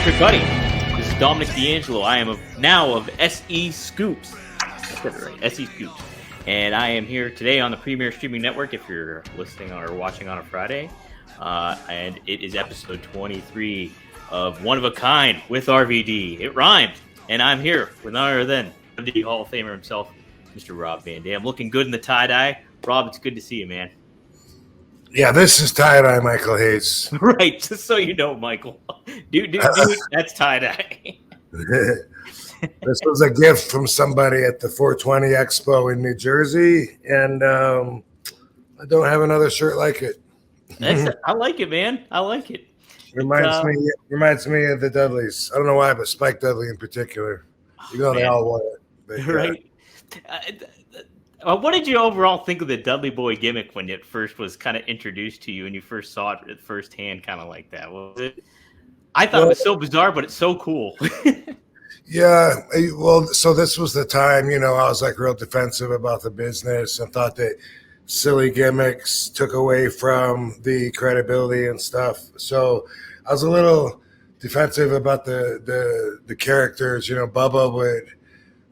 everybody. This is Dominic D'Angelo. I am now of SE Scoops. I said it right, SE Scoops. And I am here today on the Premier Streaming Network if you're listening or watching on a Friday. And it is episode 23 of One of a Kind with RVD. It rhymed. And I'm here with none other than the Hall of Famer himself, Mr. Rob Van Dam. Looking good in the tie-dye. Rob, it's good to see you, man. Yeah, this is tie-dye, Michael Hayes. Right, just so you know, Michael. Dude, that's tie-dye. This was a gift from somebody at the 420 Expo in New Jersey, and I don't have another shirt like it. I like it, man. I like it. Reminds me of the Dudleys. I don't know why, but Spike Dudley in particular. You know, they all want it. But, right. What did you overall think of the Dudley Boy gimmick when it first was kind of introduced to you and you first saw it firsthand, kind of like that? I thought it was so bizarre, but it's so cool. Yeah, well, so this was the time, I was like real defensive about the business and thought that silly gimmicks took away from the credibility and stuff. So I was a little defensive about the characters. Bubba would,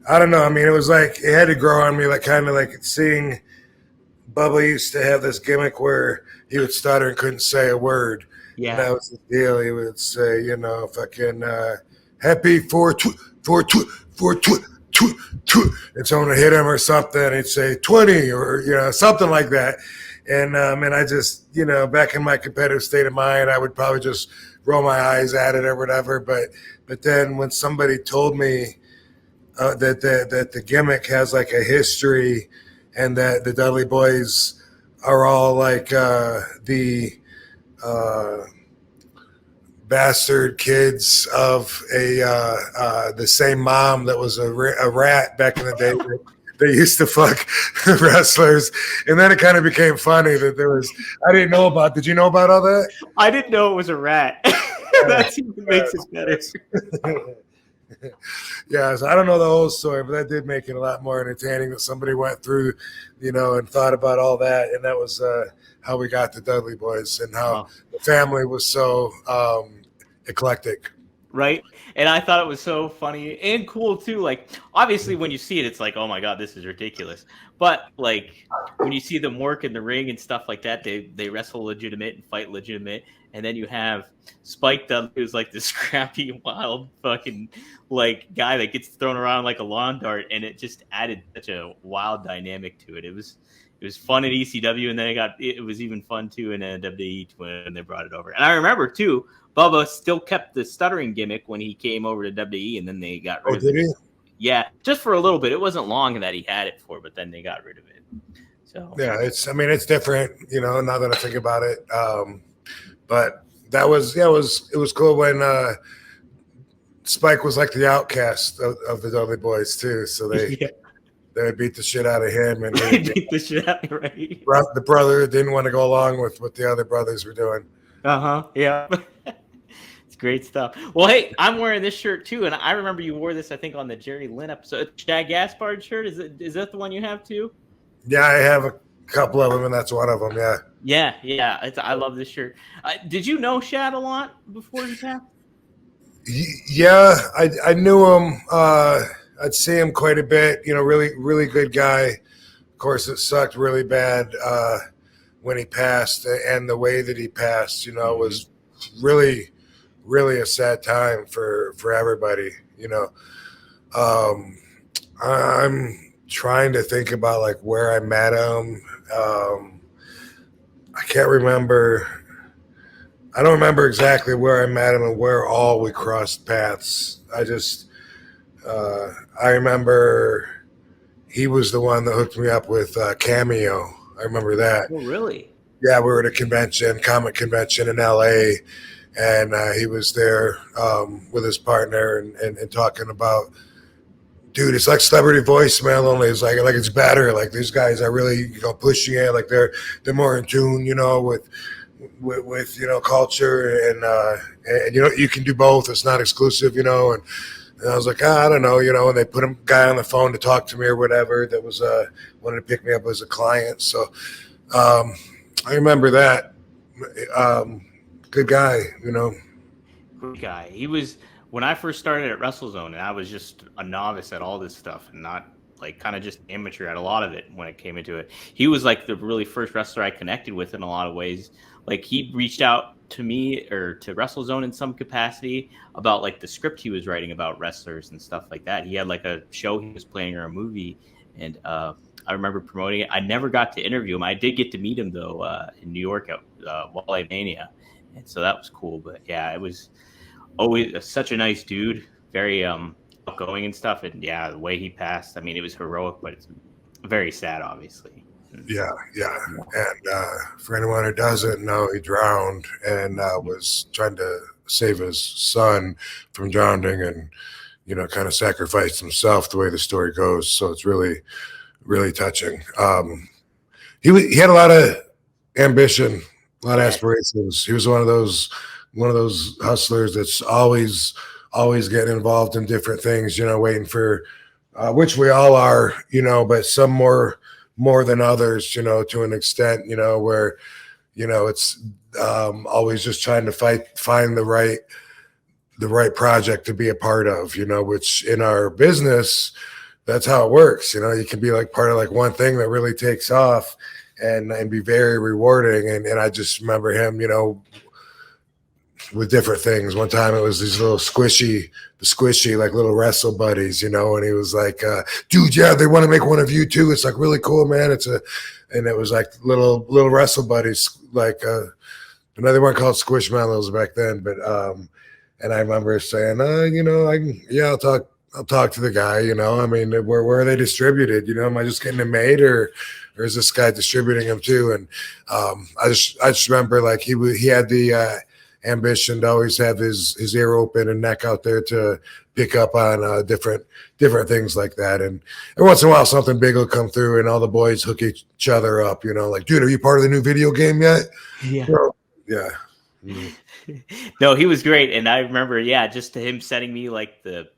I don't know. I mean, it was like it had to grow on me, like kind of like seeing Bubba used to have this gimmick where he would stutter and couldn't say a word. Yeah, and that was the deal. He would say, fucking happy 4-2. And someone would hit him or something, and he'd say 20 or something like that. And I just back in my competitive state of mind, I would probably just roll my eyes at it or whatever. But then when somebody told me that the gimmick has like a history, and that the Dudley Boys are all like the bastard kids of the same mom that was a rat back in the day. They used to fuck wrestlers, and then it kind of became funny that there was. I didn't know about. Did you know about all that? I didn't know it was a rat. That makes it better. Yeah, so I don't know the whole story, but that did make it a lot more entertaining that somebody went through, and thought about all that, and that was how we got the Dudley Boys and how the family was so eclectic. Right. And I thought it was so funny and cool too. Like, obviously when you see it, it's like, oh my God, this is ridiculous. But like when you see them work in the ring and stuff like that, they wrestle legitimate and fight legitimate. And then you have Spike Dudley, who's like this scrappy, wild fucking like guy that gets thrown around like a lawn dart, and it just added such a wild dynamic to it. It was fun at ECW, and then it was even fun too in WWE when they brought it over. And I remember too, Bubba still kept the stuttering gimmick when he came over to WWE, and then they got rid of it. Did he? Yeah, just for a little bit. It wasn't long that he had it for, but then they got rid of it. So yeah, it's different, now that I think about it. But that was, it was cool when Spike was like the outcast of the Dudley Boys too. So they would beat the shit out of him, and they beat the shit out of him, right? The brother didn't want to go along with what the other brothers were doing. Yeah. It's great stuff. Well, hey, I'm wearing this shirt too, and I remember you wore this, I think, on the Jerry Lynn episode. Shad Gaspard shirt. Is that the one you have too? Yeah, I have a couple of them, and that's one of them. Yeah. Yeah. I love this shirt. Did you know Shad a lot before you passed? Yeah, I knew him. I'd see him quite a bit. Really, really good guy. Of course, it sucked really bad when he passed, and the way that he passed, was really, really a sad time for everybody. I'm trying to think about like where I met him. I can't remember. I don't remember exactly where I met him and where all we crossed paths. I remember he was the one that hooked me up with Cameo. I remember that. Oh, really? Yeah, we were at a comic convention in LA, and he was there with his partner and talking about, dude, it's like celebrity voicemail only. It's like it's better. Like these guys are really pushing it. Like they're more in tune, with culture and you can do both. It's not exclusive, and I was like, I don't know, and they put a guy on the phone to talk to me or whatever that was wanted to pick me up as a client. So I remember that. Good guy, Great guy. He was when I first started at WrestleZone, and I was just a novice at all this stuff, and not like kind of just amateur at a lot of it when it came into it. He was like the really first wrestler I connected with in a lot of ways. Like he reached out to me or to WrestleZone in some capacity about like the script he was writing about wrestlers and stuff like that. He had like a show he was playing or a movie, and I remember promoting it. I never got to interview him. I did get to meet him though in New York at Wall Mania, and so that was cool. But yeah, it was always such a nice dude, very outgoing and stuff. And yeah, the way he passed, I mean, it was heroic, but it's very sad, obviously. Yeah. And for anyone who doesn't know, he drowned and was trying to save his son from drowning, and kind of sacrificed himself the way the story goes. So it's really, really touching. He had a lot of ambition, a lot of aspirations. He was one of those hustlers that's always getting involved in different things, waiting for which we all are, but some more than others, to an extent, where it's always just trying to find the right project to be a part of, which in our business, that's how it works. You can be like part of like one thing that really takes off and be very rewarding. And I just remember him, with different things. One time it was these little squishy like little wrestle buddies, and he was like, dude, yeah, they want to make one of you too. It's like really cool, man. And it was like little wrestle buddies, like they weren't called Squishmallows back then, but and I remember saying, I'll talk to the guy, I mean, where are they distributed? Am I just getting them made, or is this guy distributing them too? And I just remember like he had the ambition to always have his ear open and neck out there to pick up on different things like that. And every once in a while, something big will come through, and all the boys hook each other up. Like, dude, are you part of the new video game yet? Yeah, yeah. No, he was great, and I remember, just him sending me like the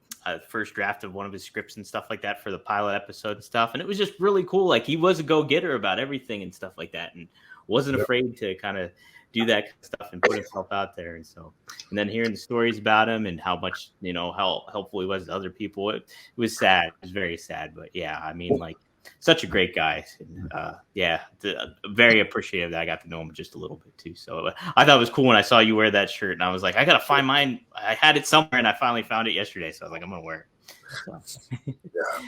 first draft of one of his scripts and stuff like that for the pilot episode and stuff, and it was just really cool. Like he was a go-getter about everything and stuff like that, and wasn't afraid to kind of do that kind of stuff and put himself out there. And so, and then hearing the stories about him and how much, how helpful he was to other people, it was sad. It was very sad, but yeah, I mean, like such a great guy. Very appreciative that I got to know him just a little bit too. So I thought it was cool when I saw you wear that shirt, and I was like, I got to find mine. I had it somewhere and I finally found it yesterday. So I was like, I'm going to wear it. So. Yeah.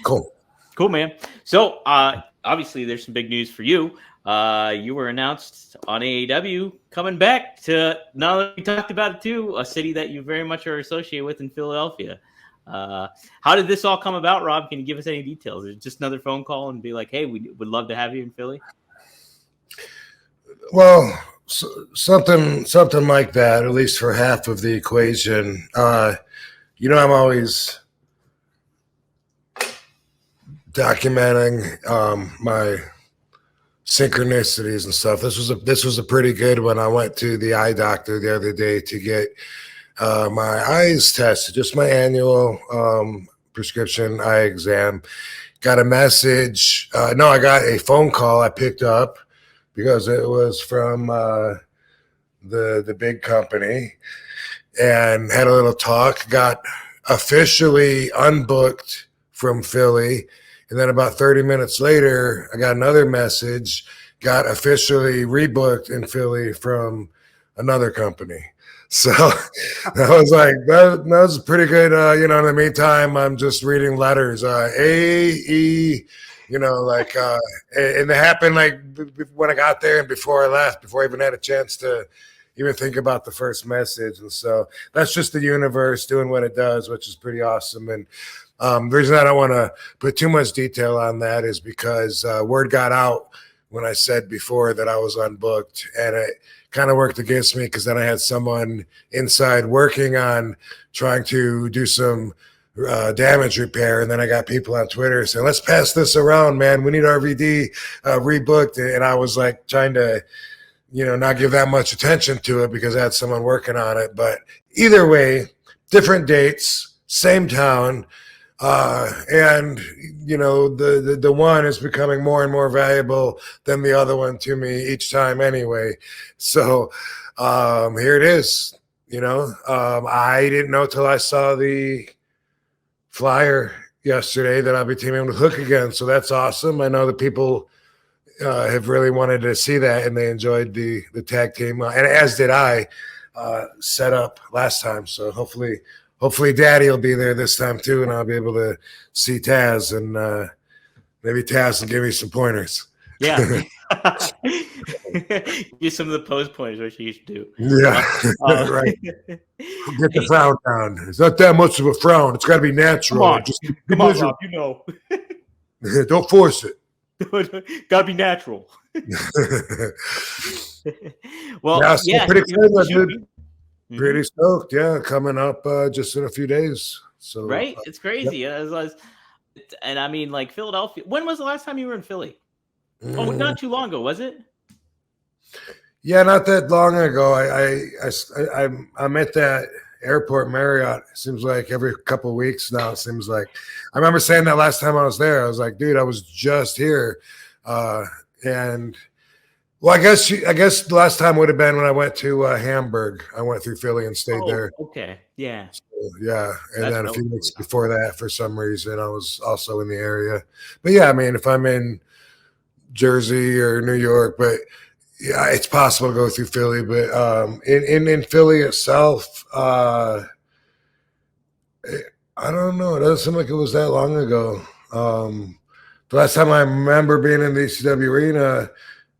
Cool, man. So obviously there's some big news for you. You were announced on AEW coming back to, now that we talked about it too, a city that you very much are associated with in Philadelphia. How did this all come about, Rob? Can you give us any details? Is it just another phone call and be like, hey, we would love to have you in Philly? Well, something like that, at least for half of the equation. I'm always documenting my synchronicities and stuff. This was a pretty good one. I went to the eye doctor the other day to get my eyes tested, just my annual prescription eye exam. Got a message. I got a phone call I picked up because it was from the big company, and had a little talk. Got officially unbooked from Philly. And then about 30 minutes later, I got another message, got officially rebooked in Philly from another company. So I was like, that was pretty good. In the meantime, I'm just reading letters, A, E, and it happened like when I got there and before I left, before I even had a chance to even think about the first message. And so that's just the universe doing what it does, which is pretty awesome. And the reason I don't want to put too much detail on that is because word got out when I said before that I was unbooked, and it kind of worked against me because then I had someone inside working on trying to do some damage repair, and then I got people on Twitter saying, let's pass this around, man. We need RVD rebooked. And I was like trying to, not give that much attention to it because I had someone working on it. But either way, different dates, same town. And the one is becoming more and more valuable than the other one to me each time anyway. So here it is. You know, I didn't know till I saw the flyer yesterday that I'll be teaming with Hook again. So that's awesome. I know that people have really wanted to see that, and they enjoyed the tag team, and as did I. Set up last time, so hopefully Daddy will be there this time too, and I'll be able to see Taz, and maybe Taz will give me some pointers. Yeah. Use some of the pose pointers, which you should do. Yeah, right. Get the frown down. It's not that much of a frown. It's got to be natural. Come on, Rob. You know. Don't force it. Gotta be natural. Well, yeah, pretty excited, dude. Pretty stoked. Yeah, coming up just in a few days. So right, it's crazy. Yep. And I mean, like Philadelphia. When was the last time you were in Philly? Oh, not too long ago, was it? Yeah, not that long ago. I'm at that airport Marriott. It seems like every couple of weeks now. It seems like I remember saying that last time I was there. I was like, dude, I was just here, and well, I guess the last time would have been when I went to Hamburg. I went through Philly and stayed there. Okay, yeah, so, yeah, and then a few weeks before that, for some reason, I was also in the area. But yeah, I mean, if I'm in Jersey or New York, but yeah, it's possible to go through Philly. But in Philly itself, I don't know. It doesn't seem like it was that long ago. The last time I remember being in the ECW arena,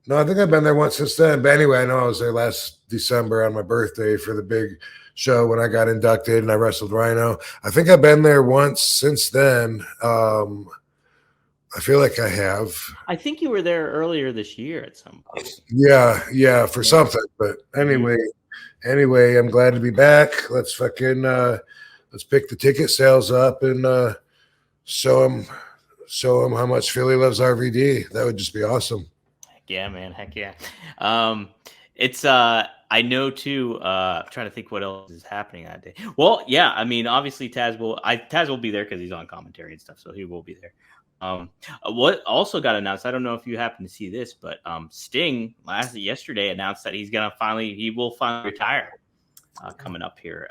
no, I think I've been there once since then. But anyway, I know I was there last December on my birthday for the big show when I got inducted and I wrestled Rhino. I think I've been there once since then. I feel like I have. I think you were there earlier this year at some point. Yeah, for something. But anyway, I'm glad to be back. Let's fucking let's pick the ticket sales up and show them how much Philly loves RVD. That would just be awesome. Heck yeah, man. Heck yeah. It's I know too. I'm trying to think what else is happening that day. Well, yeah, I mean, obviously Taz will be there because he's on commentary and stuff, so he will be there. What also got announced, I don't know if you happen to see this, but Sting yesterday announced that he will finally retire coming up here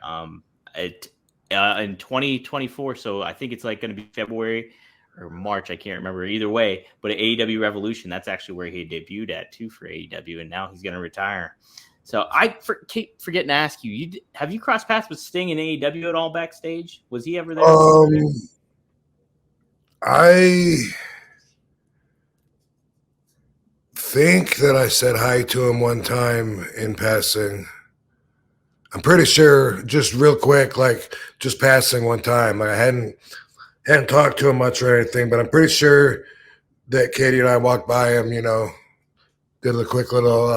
in 2024. So I think it's like going to be February or March. I can't remember either way, but at AEW Revolution, that's actually where he debuted at too for AEW. And now he's going to retire. So I keep forgetting to ask you, have you crossed paths with Sting in AEW at all backstage? Was he ever there? I think that I said hi to him one time in passing. I'm pretty sure, just real quick, like just passing one time. Like I hadn't talked to him much or anything, but I'm pretty sure that Katie and I walked by him, you know, did a quick little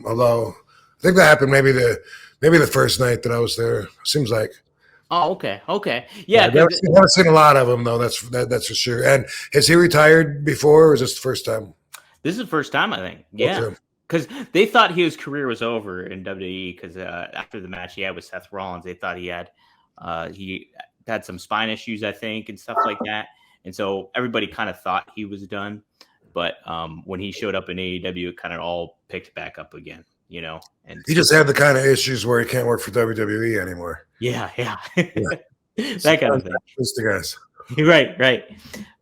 hello. I think that happened maybe the first night that I was there. Seems like. Oh, okay. Yeah, I've never seen a lot of them though. That's for sure. And has he retired before, or is this the first time? This is the first time, I think. Yeah, because they thought his career was over in WWE. Because after the match he had with Seth Rollins, they thought he had some spine issues, I think, and stuff like that. And so everybody kind of thought he was done. But when he showed up in AEW, it kind of all picked back up again. You know, and he just had the kind of issues where he can't work for WWE anymore. Yeah. That kind of thing. Just the guys. Right.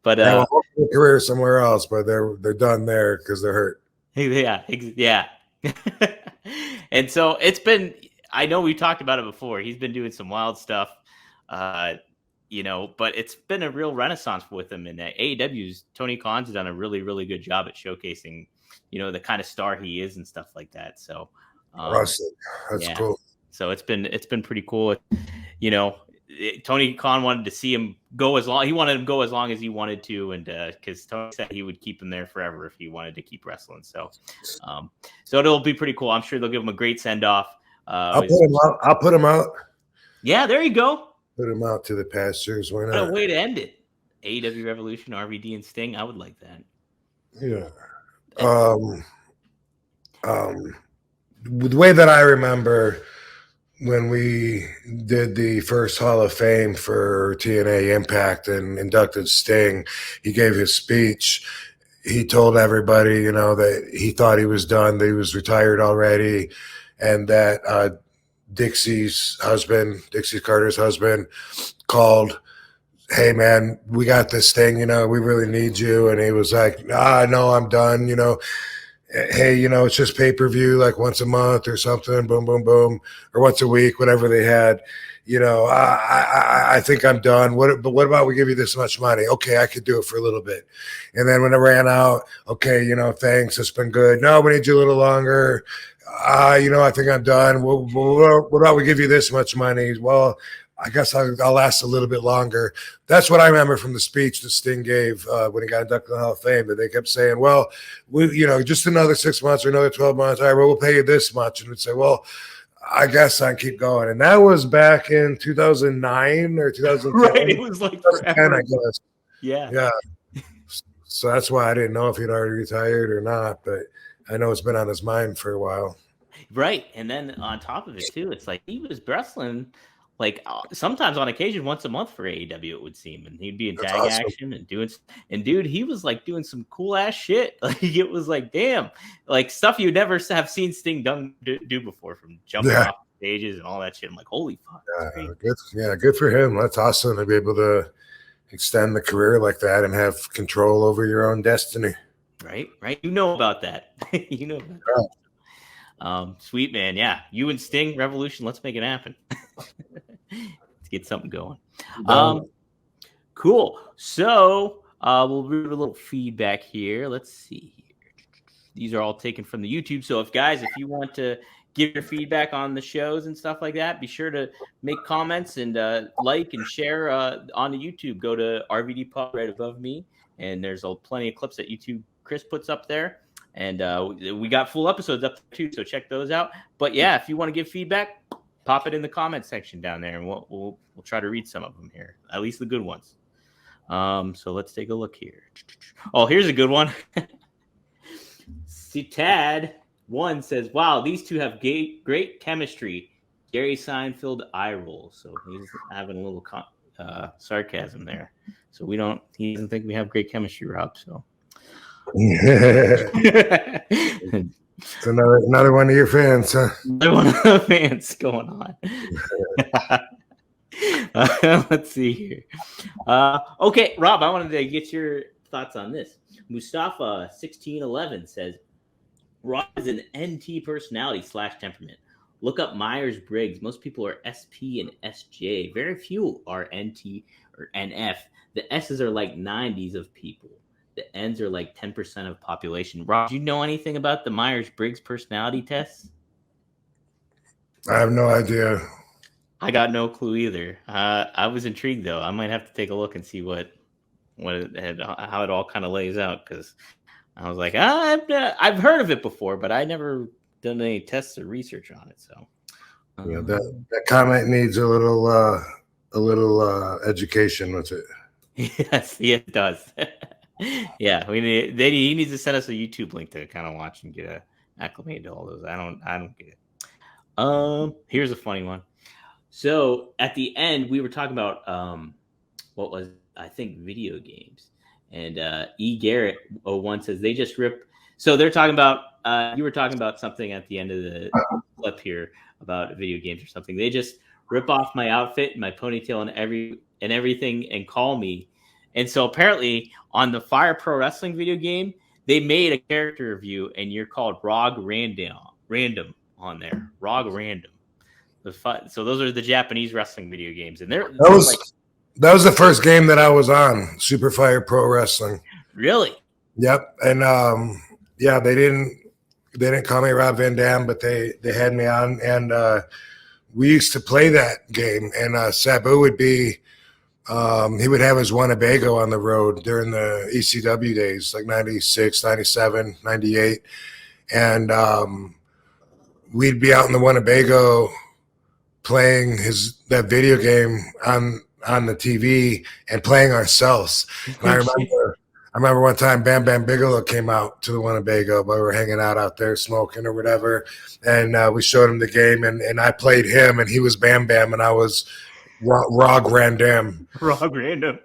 But a career somewhere else, but they're done there because they're hurt. Yeah. And so it's been. I know we talked about it before. He's been doing some wild stuff, you know. But it's been a real renaissance with him. And AEW's Tony Khan's done a really, really good job at showcasing, you know, the kind of star he is and stuff like that. So that's cool. So it's been pretty cool. You know, Tony Khan wanted to see him go as long. He wanted him to go as long as he wanted to, and because Tony said he would keep him there forever if he wanted to keep wrestling. So, so it'll be pretty cool. I'm sure they'll give him a great send off. I'll put him out. Yeah, there you go. Put him out to the pastures. Why not? What a way to end it. AEW Revolution, RVD, and Sting. I would like that. Yeah. The way that I remember when we did the first Hall of Fame for TNA Impact and inducted Sting, he gave his speech. He told everybody, you know, that he thought he was done, that he was retired already, and that Dixie Carter's husband, called, hey man, we got this thing, we really need you. And he was like, no, I'm done, hey, it's just pay-per-view like once a month or something, boom, boom, boom, or once a week, whatever they had. I think I'm done. But what about we give you this much money? Okay, I could do it for a little bit. And then when it ran out, okay, thanks, it's been good. No, we need you a little longer. I think I'm done. What about we give you this much money? Well, I guess I'll last a little bit longer. That's what I remember from the speech that Sting gave when he got inducted in the Hall of Fame. That they kept saying, "Well, just another 6 months or another 12 months. All right, well, we'll pay you this much." And we'd say, "Well, I guess I keep going." And that was back in 2009 or 2010. Right, it was like 2010, I guess. Yeah. So that's why I didn't know if he'd already retired or not, but I know it's been on his mind for a while. Right, and then on top of it too, it's like he was wrestling like sometimes on occasion once a month for AEW, it would seem, and he'd be in tag action and doing. And dude, he was like doing some cool ass shit. Like it was like, damn, like stuff you never have seen Sting do before, from jumping off stages and all that shit. I'm like, holy fuck, good for him. That's awesome to be able to extend the career like that and have control over your own destiny. Right. You know about that. You know about that. Sweet, man. Yeah, you and Sting Revolution. Let's make it happen. Let's get something going. Cool. So we'll read a little feedback here. Let's see here. These are all taken from the YouTube. So if you want to give your feedback on the shows and stuff like that, be sure to make comments and like and share on the YouTube. Go to RVD Pod right above me, and there's plenty of clips that YouTube Chris puts up there. And we got full episodes up there too, so check those out. But yeah, if you want to give feedback, pop it in the comment section down there, and we'll try to read some of them here, at least the good ones. So let's take a look here. Oh, here's a good one. Tad1 says, "Wow, these two have great chemistry." Gary Seinfeld eye roll. So he's having a little sarcasm there. So he doesn't think we have great chemistry, Rob. So. It's another one of your fans, huh? Another one of the fans going on. Let's see here. Okay, Rob, I wanted to get your thoughts on this. Mustafa 1611 says, "Rob is an NT personality / temperament. Look up Myers-Briggs. Most people are SP and SJ. Very few are NT or NF. The S's are like 90s of people. The N's are like 10% of population." Rob, do you know anything about the Myers-Briggs personality tests? I have no idea. I got no clue either. I was intrigued though. I might have to take a look and see how it all kind of lays out, because I was like, I've heard of it before, but I never done any tests or research on it. So that comment needs a little education with it. Yes, it does. Yeah, he needs to send us a YouTube link to kind of watch and get acclimated to all those. I don't get it. Here's a funny one. So at the end, we were talking about what was, I think, video games, and E Garrett 01 says they just rip. So they're talking about you were talking about something at the end of the clip here about video games or something. They just rip off my outfit and my ponytail and everything and call me. And so apparently on the Fire Pro Wrestling video game, they made a character of you, and you're called Rog Random on there. Rog Random. So those are the Japanese wrestling video games, and that was the first game that I was on, Super Fire Pro Wrestling. Really? Yep. And they didn't call me Rob Van Dam, but they had me on, and we used to play that game, and Sabu would be. He would have his Winnebago on the road during the ECW days, like 96, 97, 98. And we'd be out in the Winnebago playing that video game on the TV and playing ourselves. And I remember one time Bam Bam Bigelow came out to the Winnebago, but we were hanging out there smoking or whatever. And we showed him the game, and I played him, and he was Bam Bam, and I was Rog Random. Rog Random.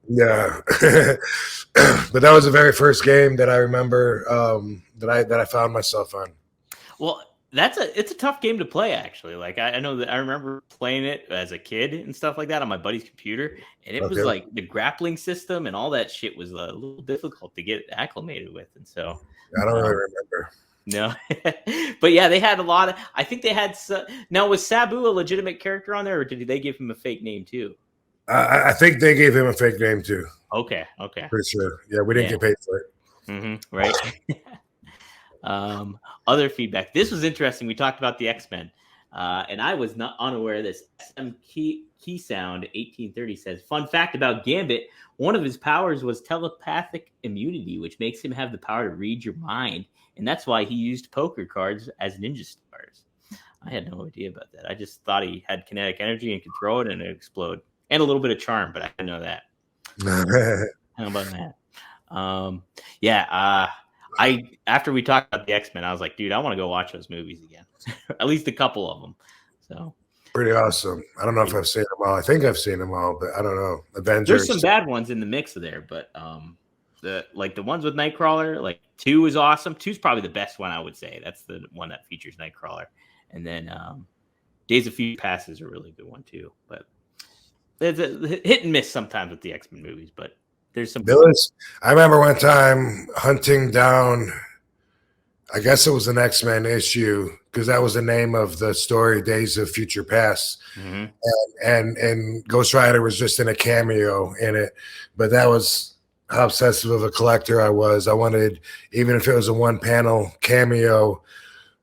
Yeah. But that was the very first game that I remember that I found myself on. Well, it's a tough game to play, actually. Like I know that I remember playing it as a kid and stuff like that on my buddy's computer, and it was like the grappling system and all that shit was a little difficult to get acclimated with, and so I don't really remember. No, but yeah, they had a lot of. I think they had. Now, was Sabu a legitimate character on there, or did they give him a fake name too? I think they gave him a fake name too. Okay. Pretty sure. Yeah, we didn't get paid for it. Mm-hmm, right. Other feedback. This was interesting. We talked about the X-Men, and I was not unaware of this. SM Key Sound 1830 says, fun fact about Gambit, one of his powers was telepathic immunity, which makes him have the power to read your mind. And that's why he used poker cards as ninja stars. I had no idea about that. I just thought he had kinetic energy and could throw it and it explode. And a little bit of charm, but I didn't know that. How about that? I after we talked about the X-Men, I was like, dude, I want to go watch those movies again. At least a couple of them. So pretty awesome. I don't know if I've seen them all. I think I've seen them all, but I don't know. Avengers. There's some bad ones in the mix there, but the ones with Nightcrawler, like 2 is awesome. 2's probably the best one, I would say. That's the one that features Nightcrawler. And then Days of Future Past is a really good one too. But there's a hit and miss sometimes with the X-Men movies, but there's some. I remember one time hunting down, I guess it was an X-Men issue, because that was the name of the story, Days of Future Past. Mm-hmm. And Ghost Rider was just in a cameo in it. But that was how obsessive of a collector I was. I wanted, even if it was a one-panel cameo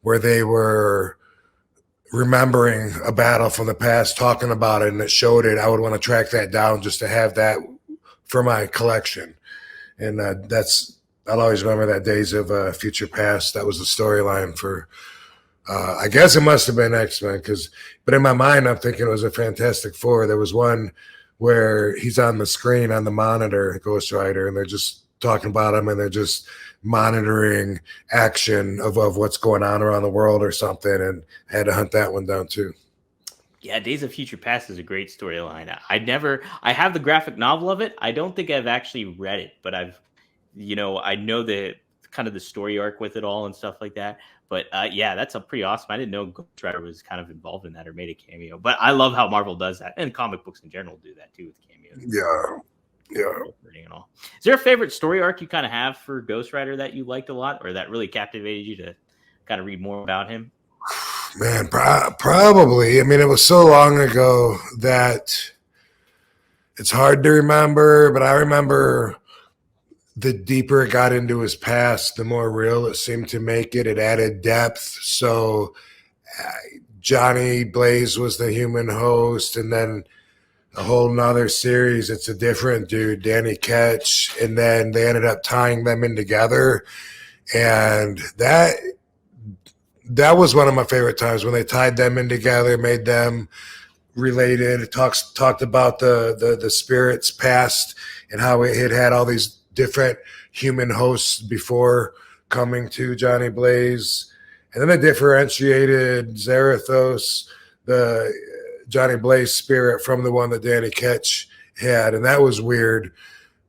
where they were remembering a battle from the past, talking about it, and it showed it, I would want to track that down just to have that for my collection. And I'll always remember that Days of Future Past. That was the storyline for, I guess it must have been X-Men, but in my mind, I'm thinking it was a Fantastic Four. There was one where he's on the screen on the monitor, Ghost Rider, and they're just talking about him, and they're just monitoring action of what's going on around the world or something, and I had to hunt that one down too. Yeah, Days of Future Past is a great storyline. I have the graphic novel of it. I don't think I've actually read it, but I know the kind of the story arc with it all and stuff like that. But yeah, that's pretty awesome. I didn't know Ghost Rider was kind of involved in that or made a cameo. But I love how Marvel does that, and comic books in general do that too with cameos. Yeah. And all. Is there a favorite story arc you kind of have for Ghost Rider that you liked a lot, or that really captivated you to kind of read more about him? Man, probably. I mean, it was so long ago that it's hard to remember, but I remember the deeper it got into his past, the more real it seemed to make it. It added depth. So Johnny Blaze was the human host, and then a whole nother series, it's a different dude, Danny Ketch, and then they ended up tying them in together. And that was one of my favorite times when they tied them in together, made them related. It talked about the spirits past and how it had all these different human hosts before coming to Johnny Blaze. And then they differentiated Zarathos, the Johnny Blaze spirit, from the one that Danny Ketch had. And that was weird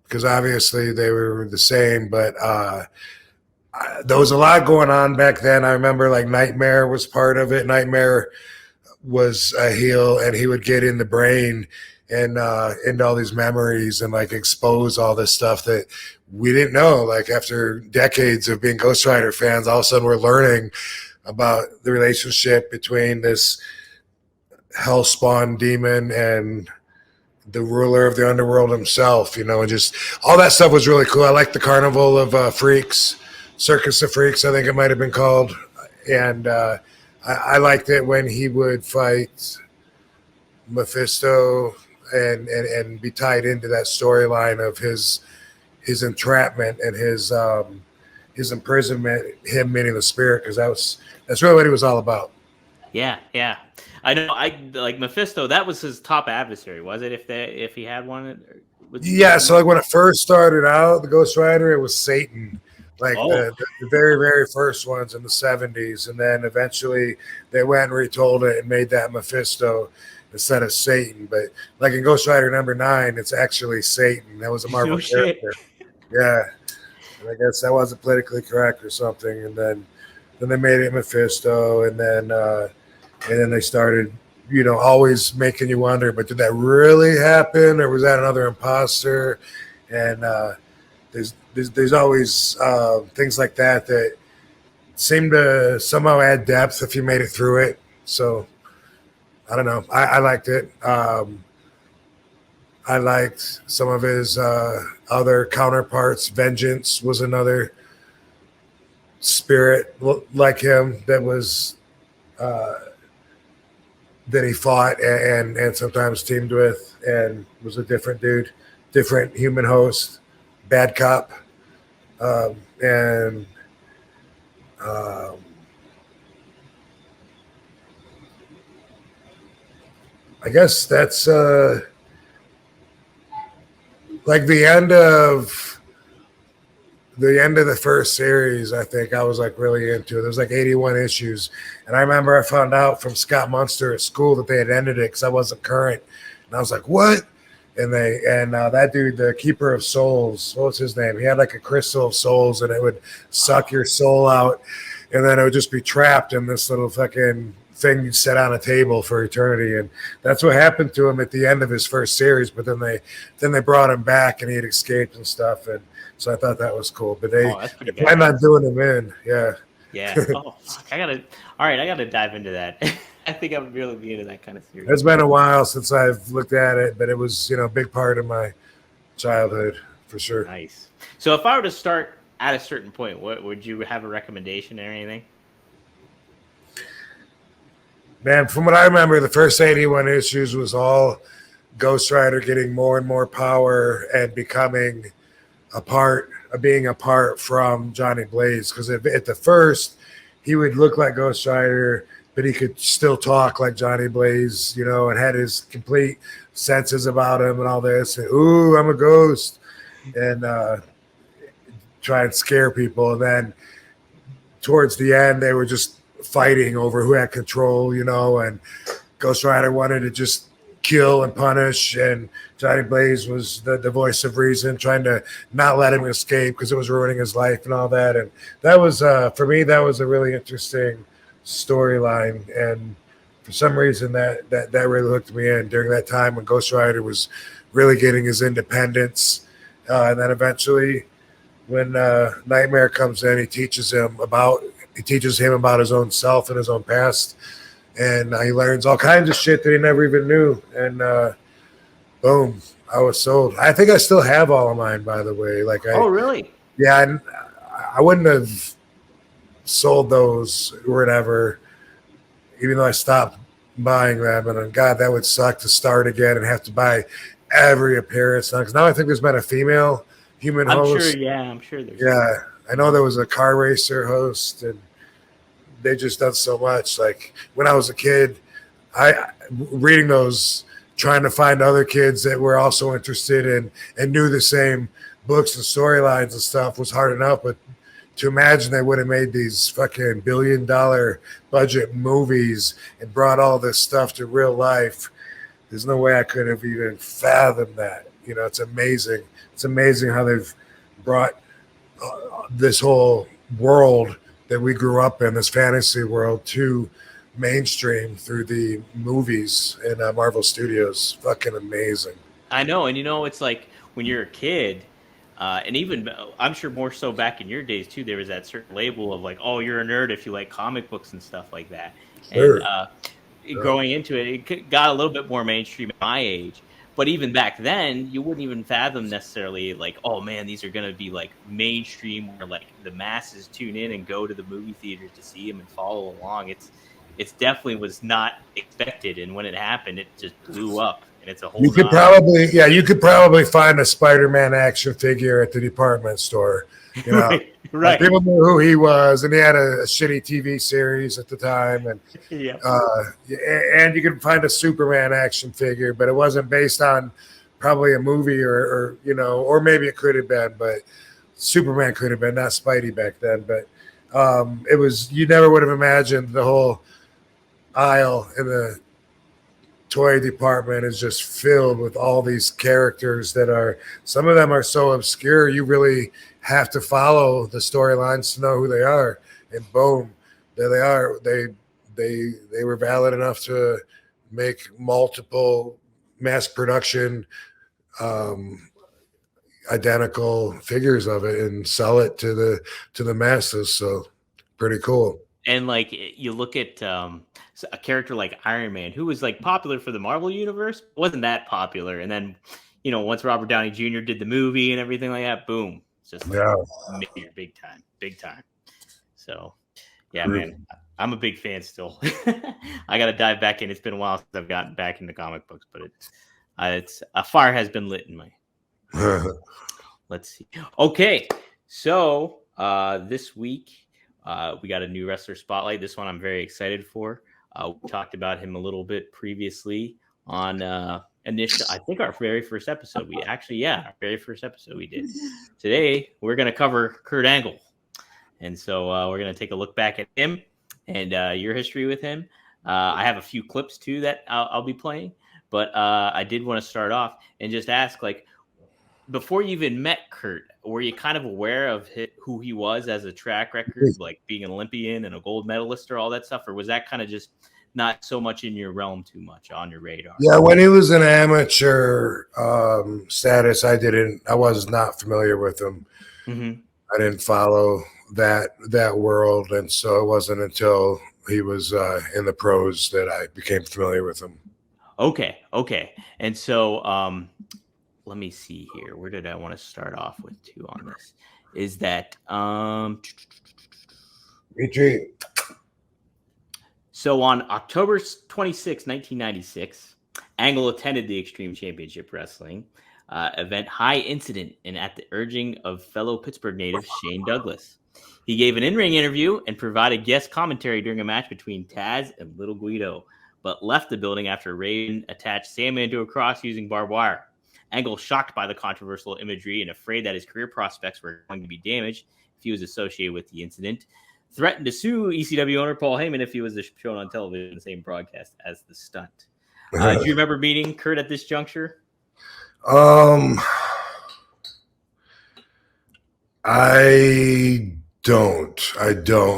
because obviously they were the same, but there was a lot going on back then. I remember like Nightmare was part of it. Nightmare was a heel, and he would get in the brain and into all these memories and like expose all this stuff that we didn't know. Like after decades of being Ghost Rider fans, all of a sudden we're learning about the relationship between this hellspawn demon and the ruler of the underworld himself, and just all that stuff was really cool. I like the Carnival of Freaks, Circus of Freaks, I think it might have been called. And I liked it when he would fight Mephisto and be tied into that storyline of his entrapment and his imprisonment, him meeting the spirit, because that's really what he was all about. Yeah. I know. I like Mephisto. That was his top adversary, was it? If he had one. Yeah. So like when it first started out, the Ghost Rider, it was Satan. Like the very, very first ones in the 70s. And then eventually they went and retold it and made that Mephisto instead of Satan. But like in Ghost Rider #9, it's actually Satan. That was a Marvel character. Yeah. And I guess that wasn't politically correct or something. And then Then they made it Mephisto, and then they started, always making you wonder, but did that really happen, or was that another imposter? And there's always things like that seem to somehow add depth if you made it through it. So I don't know. I liked it. I liked some of his other counterparts. Vengeance was another spirit like him that was that he fought and sometimes teamed with, and was a different dude, different human host, bad cop, and I guess that's like the end of the first series. I think I was like really into it. There was like 81 issues, and I remember I found out from Scott Munster at school that they had ended it because I wasn't current, and I was like, "What?" And that dude, the Keeper of Souls, what was his name? He had like a crystal of souls, and it would suck your soul out, and then it would just be trapped in this little fucking thing you set on a table for eternity. And that's what happened to him at the end of his first series. But then they brought him back, and he had escaped and stuff. And so I thought that was cool. But they planned on doing him in. Yeah. Yeah. Oh, fuck. I gotta dive into that. I think I would really be into that kind of series. It's been a while since I've looked at it, but it was, a big part of my childhood for sure. Nice. So if I were to start at a certain point, what would you have a recommendation or anything? Man, from what I remember, the first 81 issues was all Ghost Rider getting more and more power and becoming being apart from Johnny Blaze. Because at the first, he would look like Ghost Rider, but he could still talk like Johnny Blaze, and had his complete senses about him and all this. And, ooh, I'm a ghost. And try and scare people. And then towards the end, they were just fighting over who had control, and Ghost Rider wanted to just kill and punish, and Johnny Blaze was the voice of reason, trying to not let him escape because it was ruining his life and all that. And that was for me, that was a really interesting storyline, and for some reason that really hooked me in during that time when Ghost Rider was really getting his independence. And then eventually when Nightmare comes in, he teaches him about his own self and his own past, and he learns all kinds of shit that he never even knew. And boom, I was sold. I think I still have all of mine, by the way. Oh, really? Yeah, I wouldn't have sold those or whatever, even though I stopped buying them. And God, that would suck to start again and have to buy every appearance now. Because now I think there's been a female human host. I'm sure there's. Yeah. I know there was a car racer host, and they just done so much. Like when I was a kid, I reading those, trying to find other kids that were also interested in and knew the same books and storylines and stuff was hard enough. But to imagine they would have made these fucking $1 billion budget movies and brought all this stuff to real life, there's no way I could have even fathomed that. It's amazing. It's amazing how they've brought this whole world that we grew up in, this fantasy world, to mainstream through the movies and Marvel Studios. Fucking amazing. I know. And it's like when you're a kid, and even I'm sure more so back in your days too, there was that certain label of like, oh, you're a nerd if you like comic books and stuff like that. Sure. And growing into it, it got a little bit more mainstream at my age. But even back then, you wouldn't even fathom necessarily like, oh man, these are going to be like mainstream where like the masses tune in and go to the movie theaters to see them and follow along. It's definitely was not expected, and when it happened, it just blew up. And it's a whole. You could probably find a Spider-Man action figure at the department store. Right. Like people knew who he was, and he had a shitty TV series at the time, and and you could find a Superman action figure, but it wasn't based on probably a movie or maybe it could have been, but Superman could have been, not Spidey back then. But it was, you never would have imagined the whole aisle in the toy department is just filled with all these characters that are, some of them are so obscure you really have to follow the storylines to know who they are. And boom, There they are. They were valid enough to make multiple mass production identical figures of it and sell it to the masses. So pretty cool. And like you look at a character like Iron Man, who was like popular for the Marvel universe, wasn't that popular. And then, once Robert Downey Jr. did the movie and everything like that, boom, it's just like major, big time. So yeah, man, I'm a big fan still. I got to dive back in. It's been a while since I've gotten back into comic books, but it's a fire has been lit in my. Let's see. Okay, so this week we got a new wrestler spotlight. This one I'm very excited for. We talked about him a little bit previously on initial. I think our very first episode. Our very first episode we did. Today we're going to cover Kurt Angle, and so we're going to take a look back at him and your history with him. I have a few clips too that I'll be playing, but I did want to start off and just ask, like, before you even met Kurt, were you kind of aware of who he was as a track record, like being an Olympian and a gold medalist or all that stuff? Or was that kind of just not so much in your realm too much on your radar? Yeah, when he was an amateur status, I was not familiar with him. Mm-hmm. I didn't follow that world. And so it wasn't until he was in the pros that I became familiar with him. Okay. And so let me see here. Where did I want to start off with too on this? Is that Retreat. So on October 26, 1996, Angle attended the Extreme Championship Wrestling event High Incident, and at the urging of fellow Pittsburgh native Shane Douglas. He gave an in-ring interview and provided guest commentary during a match between Taz and Little Guido, but left the building after Raven attached Sandman to a cross using barbed wire. Angle, shocked by the controversial imagery and afraid that his career prospects were going to be damaged if he was associated with the incident, threatened to sue ECW owner Paul Heyman if he was shown on television in the same broadcast as the stunt. Do you remember meeting Kurt at this juncture? I don't.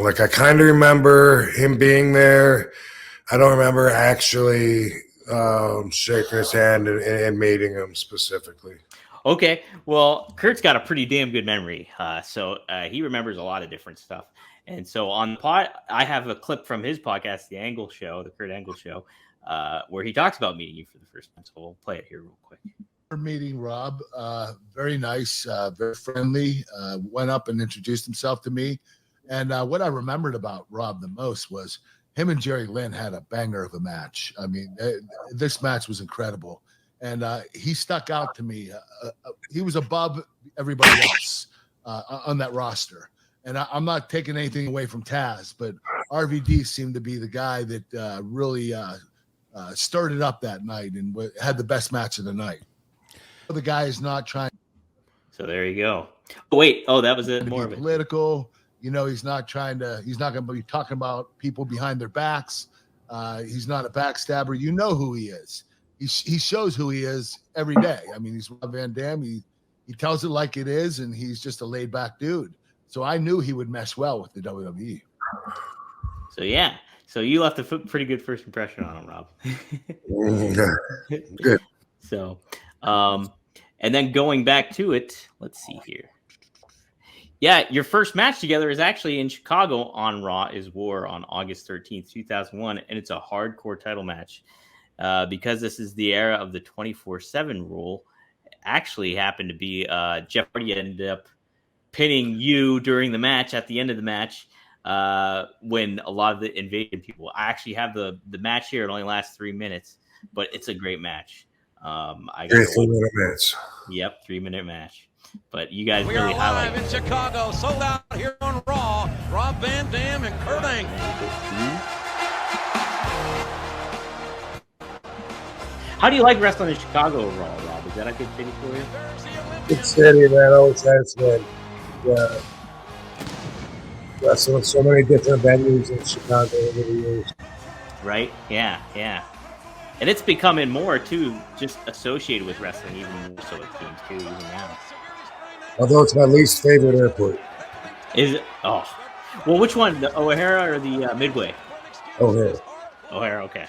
Like, I kind of remember him being there. I don't remember actually shaking his hand and meeting him specifically. Okay, well, Kurt's got a pretty damn good memory, so he remembers a lot of different stuff. And so on the pod, I have a clip from his podcast, The Kurt Angle Show, where he talks about meeting you for the first time. So we'll play it here real quick. Meeting Rob, very nice, very friendly. Went up and introduced himself to me. And what I remembered about Rob the most was him and Jerry Lynn had a banger of a match. I mean, this match was incredible. And he stuck out to me. He was above everybody else on that roster. And I'm not taking anything away from Taz, but RVD seemed to be the guy that really stirred it up that night and had the best match of the night. The guy is not trying. So there you go. Oh, wait. Oh, that was it. More of it. Political. He's not going to be talking about people behind their backs. He's not a backstabber. You know who he is. He shows who he is every day. I mean, he's Rob Van Dam. He tells it like it is, and he's just a laid back dude. So I knew he would mesh well with the WWE. So yeah. So you left a pretty good first impression on him, Rob. Good. So, and then going back to it, let's see here. Yeah, your first match together is actually in Chicago on Raw is War on August 13th, 2001, and it's a hardcore title match. Because this is the era of the 24/7 rule, it actually happened to be Jeff Hardy ended up pinning you during the match at the end of the match when a lot of the invasion people. I actually have the match here. It only lasts 3 minutes, but it's a great match. I got 3-minute match. Yep, 3-minute match. But you guys we really are highlight live in Chicago, sold out here on Raw. Rob Van Dam and Kurt Angle. How do you like wrestling in Chicago overall, Rob? Is that a good city for you? Good city, man. Always has been. Yeah. Wrestling so many different venues in Chicago over the years. Right? Yeah. And it's becoming more, too, just associated with wrestling, even more so with teams, too, even now. Although it's my least favorite airport. Is it? Oh. Well, which one, the O'Hara or the Midway? O'Hara. O'Hara, okay.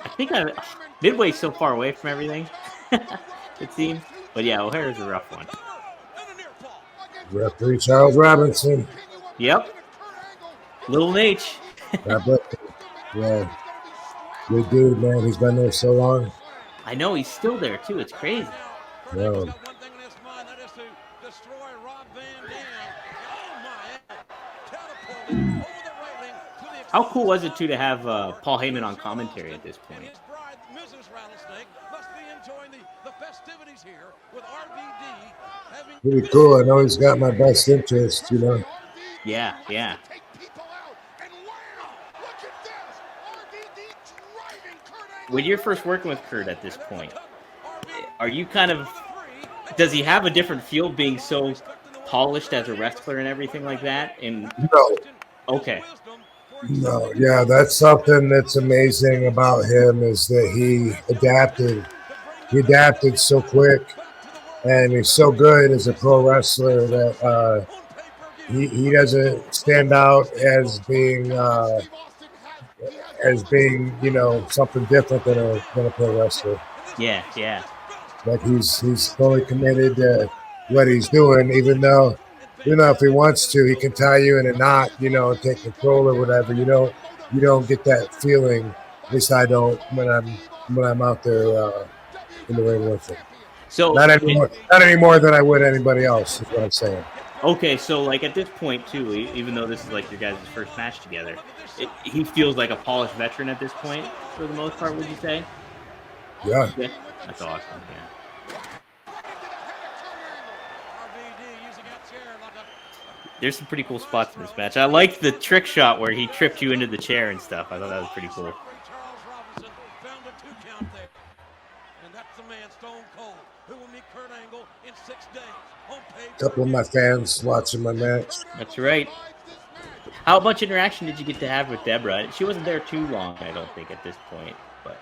I think Midway's so far away from everything, it seems. But yeah, O'Hara's a rough one. Referee Charles Robinson. Yep. Little Nate. God bless him. Yeah. Good dude, man. He's been there so long. I know he's still there too. It's crazy. Yeah. How cool was it too to have Paul Heyman on commentary at this point? Pretty cool. I know he's got my best interest, you know. Yeah, yeah. When you're first working with Kurt at this point, are you kind of, does he have a different feel being so polished as a wrestler and everything like that? And No. Okay. No, yeah, that's something that's amazing about him is that he adapted. He adapted so quick, and he's so good as a pro wrestler that he doesn't stand out as being you know, something different than a pro wrestler. Yeah, yeah. Like he's fully committed to what he's doing, even though if he wants to, he can tie you in a knot, you know, and take control or whatever. You don't get that feeling. At least I don't when I'm out there in the ring with him. So not any more than I would anybody else, is what I'm saying. Okay, so like at this point too, even though this is like your guys' first match together, he feels like a polished veteran at this point for the most part. Would you say? Yeah. Yeah, that's awesome. Yeah. There's some pretty cool spots in this match. I liked the trick shot where he tripped you into the chair and stuff. I thought that was pretty cool. A couple of my fans watching my match. That's right. How much interaction did you get to have with Deborah? She wasn't there too long, I don't think, at this point. But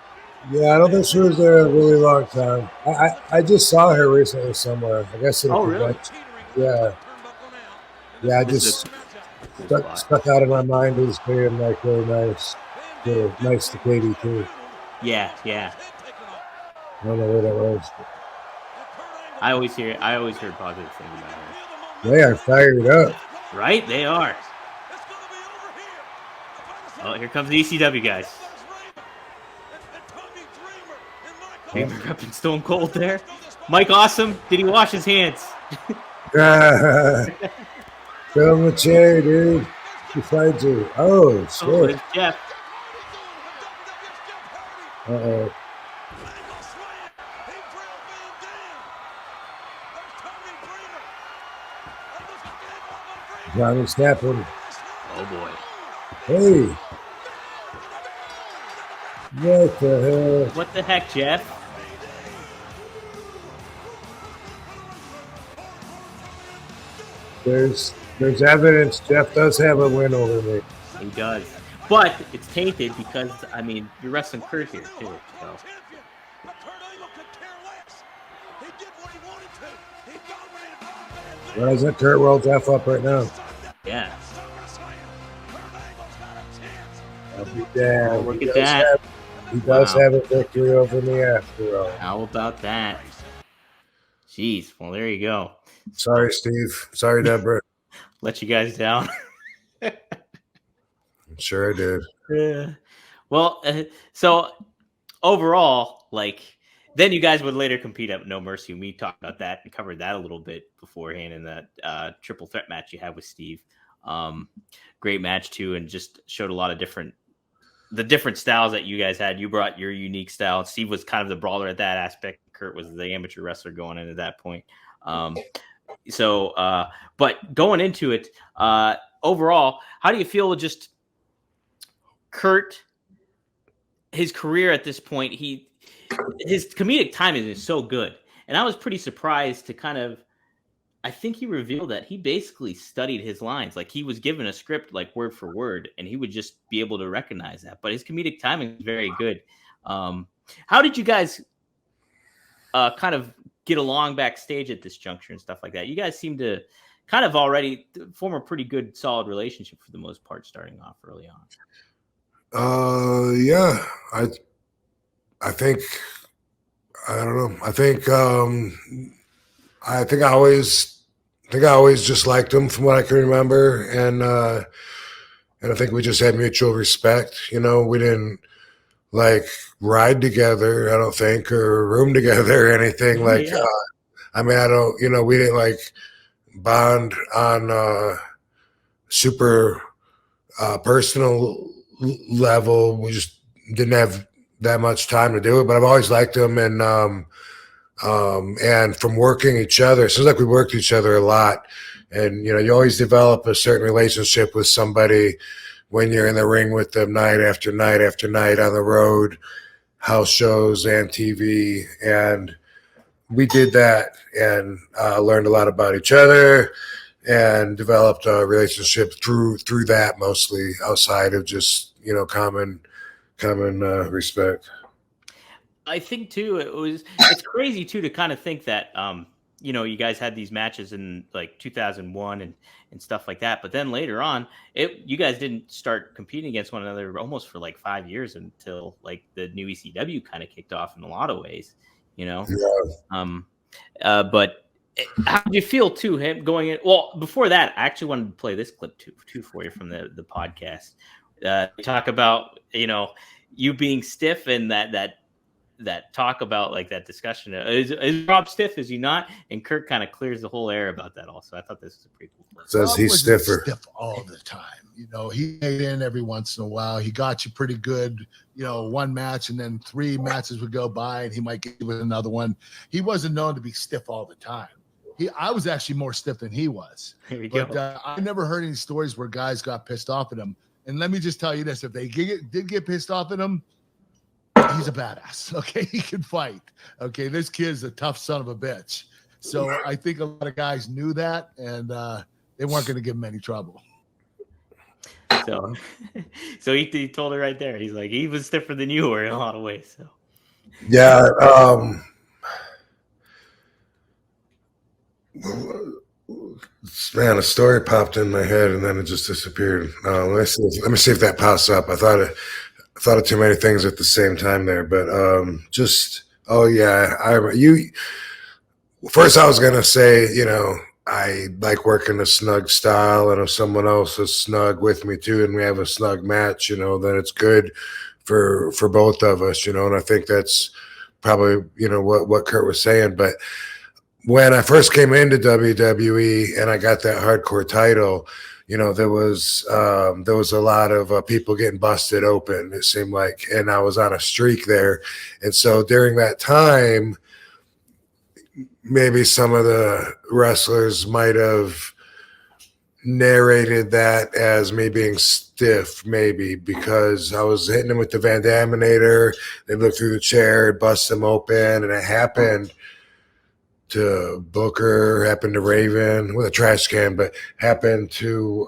yeah, I don't think she was there a really long time. I just saw her recently somewhere. I guess. Really? Yeah. Yeah, I just stuck out of my mind as being like really nice. Really nice to Katie too. Yeah, yeah. I don't know what that was. I always heard positive things about her. They are fired up. Right? They are. Oh, here comes the ECW guys. Maybe repping Stone Cold there. Mike Awesome, did he wash his hands? Fill him a chair, dude. Beside you. Oh, shit. Oh, it's Jeff. Uh-oh. Johnny snapping. Oh, boy. Hey. What the hell? What the heck, Jeff? There's evidence Jeff does have a win over me. He does. But it's tainted because, I mean, you're wrestling Kurt here, too. So. Why isn't Kurt roll Jeff up right now? Yeah. I'll be damned. Oh, look at that. He does have a victory over me after all. How about that? Jeez. Well, there you go. Sorry, Steve. Sorry, Deborah. Let you guys down. I'm sure I did. Yeah. Well, so overall, like, then you guys would later compete at No Mercy. We talked about that and covered that a little bit beforehand in that triple threat match you had with Steve. Great match too, and just showed a lot of different styles that you guys had. You brought your unique style. Steve was kind of the brawler at that aspect. Kurt was the amateur wrestler going in at that point. But going into it, overall, how do you feel with just Kurt, his career at this point? His comedic timing is so good. And I was pretty surprised to kind of, I think he revealed that he basically studied his lines. Like he was given a script like word for word, and he would just be able to recognize that. But his comedic timing is very good. How did you guys kind of get along backstage at this juncture and stuff like that? You guys seem to kind of already form a pretty good, solid relationship for the most part, starting off early on. Yeah, I think I don't know. I think I always just liked him from what I can remember, and I think we just had mutual respect. You know, we didn't like ride together, I don't think, or room together or anything. Like, Yeah. I mean, I don't, you know, we didn't like bond on super personal level. We just didn't have that much time to do it. But I've always liked him, and from working each other, it seems like we worked each other a lot. And you know, you always develop a certain relationship with somebody when you're in the ring with them night after night after night on the road, house shows and TV. And we did that and learned a lot about each other and developed a relationship through that, mostly outside of just, you know, common respect. I think too, it's crazy too to kind of think that, you know, you guys had these matches in like 2001 and stuff like that. But then later on, you guys didn't start competing against one another almost for like 5 years until like the new ECW kind of kicked off in a lot of ways, you know? Yeah. But how do you feel too, him going in? Well, before that, I actually wanted to play this clip too for you from the podcast. Talk about, you know, you being stiff and that talk about like that discussion. Is Rob stiff? Is he not? And Kirk kind of clears the whole air about that also. I thought this was a pretty cool clip. Says he's stiffer. Stiff all the time. You know, he made in every once in a while. He got you pretty good, you know, one match, and then 3 matches would go by and he might get you with another one. He wasn't known to be stiff all the time. I was actually more stiff than he was. Here we but go. I never heard any stories where guys got pissed off at him. And let me just tell you this, if they did get pissed off at him, he's a badass. Okay, he can fight. Okay, this kid's a tough son of a bitch. So I think a lot of guys knew that, and they weren't going to give him any trouble. So he told her right there. He's like, he was stiffer than you were in a lot of ways. So Yeah. Man, a story popped in my head and then it just disappeared. Let me see if that pops up. I thought of too many things at the same time there, but first I was gonna say, you know, I like working a snug style, and if someone else is snug with me too and we have a snug match, you know, then it's good for both of us, you know. And I think that's probably, you know, what Kurt was saying. But when I first came into WWE and I got that hardcore title, you know, there was a lot of people getting busted open, it seemed like, and I was on a streak there. And so during that time, maybe some of the wrestlers might have narrated that as me being stiff, maybe because I was hitting them with the Van Daminator. They looked through the chair, bust them open, and it happened to Booker, happened to Raven with a trash can, but happened to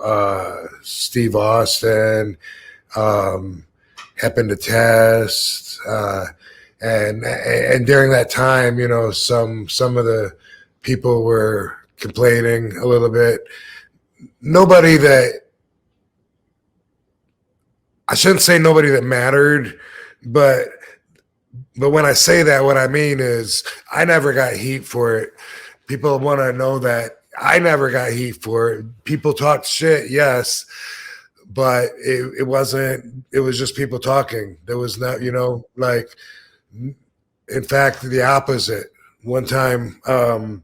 Steve Austin, happened to Test, and during that time, you know, some of the people were complaining a little bit. Nobody that, I shouldn't say nobody that mattered, but when I say that, what I mean is I never got heat for it. People want to know that I never got heat for it. People talked shit, yes, but it wasn't, it was just people talking. There was not, you know, like, in fact, the opposite. One time, and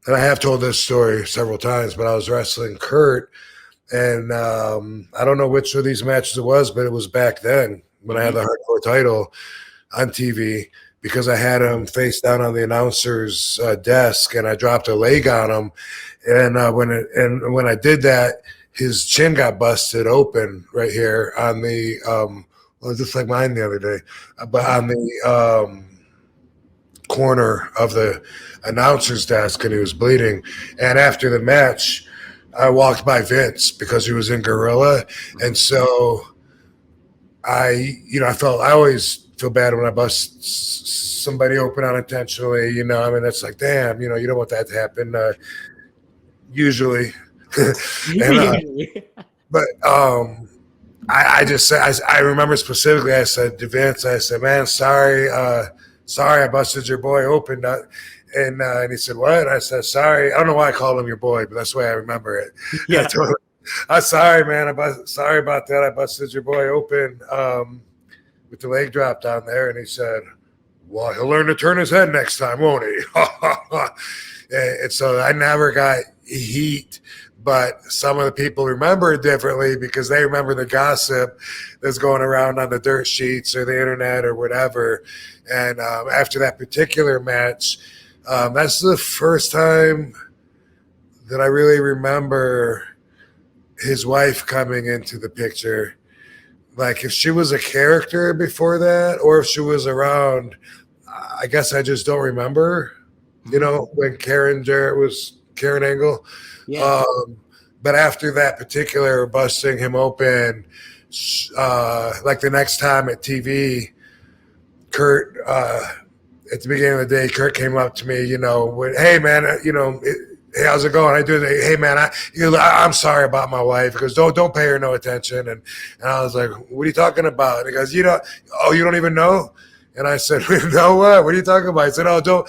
I have told this story several times, but I was wrestling Kurt, and I don't know which of these matches it was, but it was back then when I had the hardcore title on TV, because I had him face down on the announcer's desk, and I dropped a leg on him, and when I did that, his chin got busted open right here on the well, just like mine the other day, but on the corner of the announcer's desk, and he was bleeding. And after the match, I walked by Vince because he was in Gorilla, and so I always feel bad when I bust somebody open unintentionally. You know, I mean, it's like, damn, you know, you don't want that to happen. usually. Usually. But I just said, I remember specifically, I said to Vince, I said, man, sorry, I busted your boy open. And he said, what? And I said, sorry. I don't know why I called him your boy, but that's the way I remember it. Yeah. I'm sorry, man. Sorry about that. I busted your boy open with the leg drop down there. And he said, well, he'll learn to turn his head next time, won't he? And so I never got heat. But some of the people remember it differently because they remember the gossip that's going around on the dirt sheets or the internet or whatever. And after that particular match, that's the first time that I really remember his wife coming into the picture. Like if she was a character before that or if she was around, I guess I just don't remember, you know, when Karen Jarrett was Karen Angle. Yeah. But after that particular busting him open, like the next time at TV, Kurt, at the beginning of the day, Kurt came up to me, you know, hey man, you know, hey, how's it going? I do it. Hey man, I'm sorry about my wife. He goes, don't pay her no attention. And I was like, what are you talking about? And he goes, you don't even know? And I said, no, what? What are you talking about? He said, oh, don't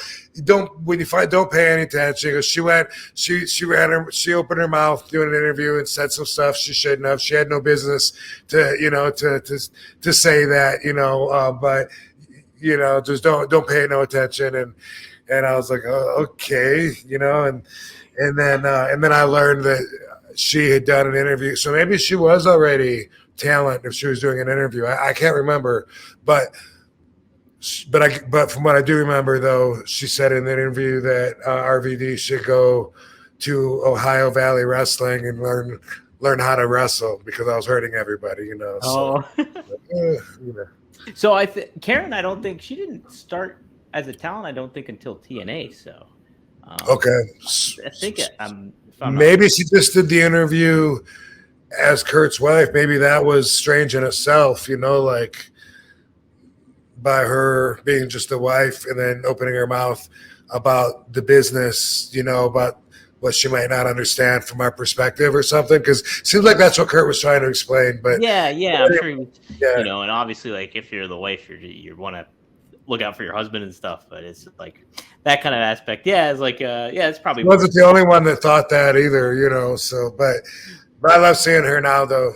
when you find, don't pay any attention. Because she opened her mouth doing an interview and said some stuff she shouldn't have. She had no business to, you know, to say that, you know, but you know, just don't pay no attention. And I was like, oh, okay, you know, and then I learned that she had done an interview. So maybe she was already talent if she was doing an interview. I can't remember, but from what I do remember, though, she said in the interview that RVD should go to Ohio Valley Wrestling and learn how to wrestle because I was hurting everybody, you know. Oh. So, you know. So Karen, I don't think she didn't start as a talent. I don't think until TNA. So okay, I think maybe she just did the interview as Kurt's wife. Maybe that was strange in itself, you know, like by her being just a wife and then opening her mouth about the business, you know, about what she might not understand from our perspective or something. Because it seems like that's what Kurt was trying to explain. But yeah, I'm sure. You know, and obviously, like if you're the wife, you want to look out for your husband and stuff. But it's like that kind of aspect. Yeah, it's like it's probably. She wasn't the only one that thought that either, you know. So, but I love seeing her now, though.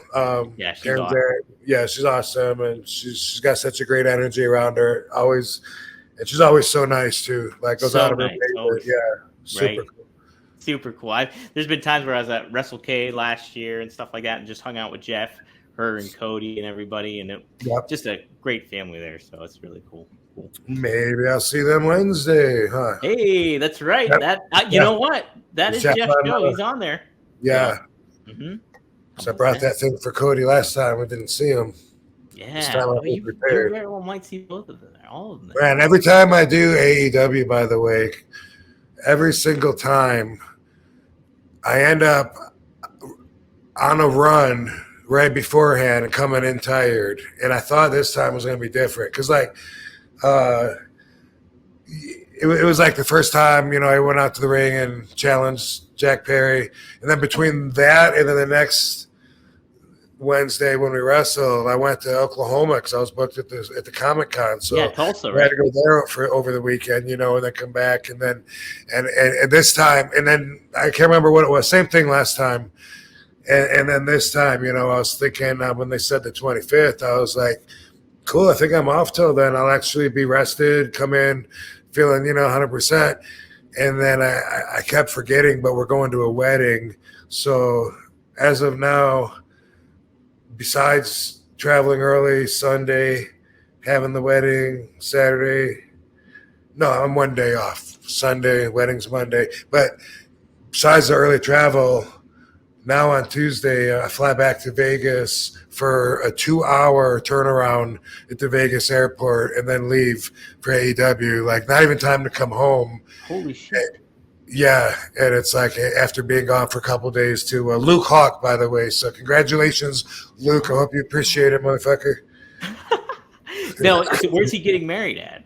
Yeah, she's awesome. Yeah, she's awesome, and she's got such a great energy around her. Always, and she's always so nice too. Like goes out of her way. Yeah, super cool. Super cool. There's been times where I was at Wrestle K last year and stuff like that, and just hung out with Jeff, her, and Cody, and everybody, and just a great family there. So it's really cool. Maybe I'll see them Wednesday, huh? Hey, that's right. Yep. You know what? That is Jeff's show. He's on there. Yeah. Mm-hmm. So I brought that thing for Cody last time. We didn't see him. Yeah. You very well might see both of them there. All of them there. Man, every time I do AEW, by the way, every single time I end up on a run right beforehand and coming in tired. And I thought this time was going to be different. Because, like, it was like the first time, you know, I went out to the ring and challenged Jack Perry. And then between that and then the next Wednesday when we wrestled, I went to Oklahoma because I was booked at the Comic-Con. So yeah, Tulsa, right? I had to go there for over the weekend, you know, and then come back. And then and this time, and then I can't remember what it was. Same thing last time. And then this time, you know, I was thinking when they said the 25th, I was like, cool, I think I'm off till then. I'll actually be rested, come in feeling, you know, 100%. And then I kept forgetting, but we're going to a wedding. So as of now, besides traveling early Sunday, having the wedding Saturday, no, I'm one day off. Sunday, wedding's Monday. But besides the early travel, now on Tuesday, I fly back to Vegas for a 2-hour turnaround at the Vegas airport and then leave for AEW. Like, not even time to come home. Holy shit. Yeah, and it's like after being gone for a couple of days to Luke Hawk, by the way. So congratulations, Luke. I hope you appreciate it, motherfucker. No, so where's he getting married at?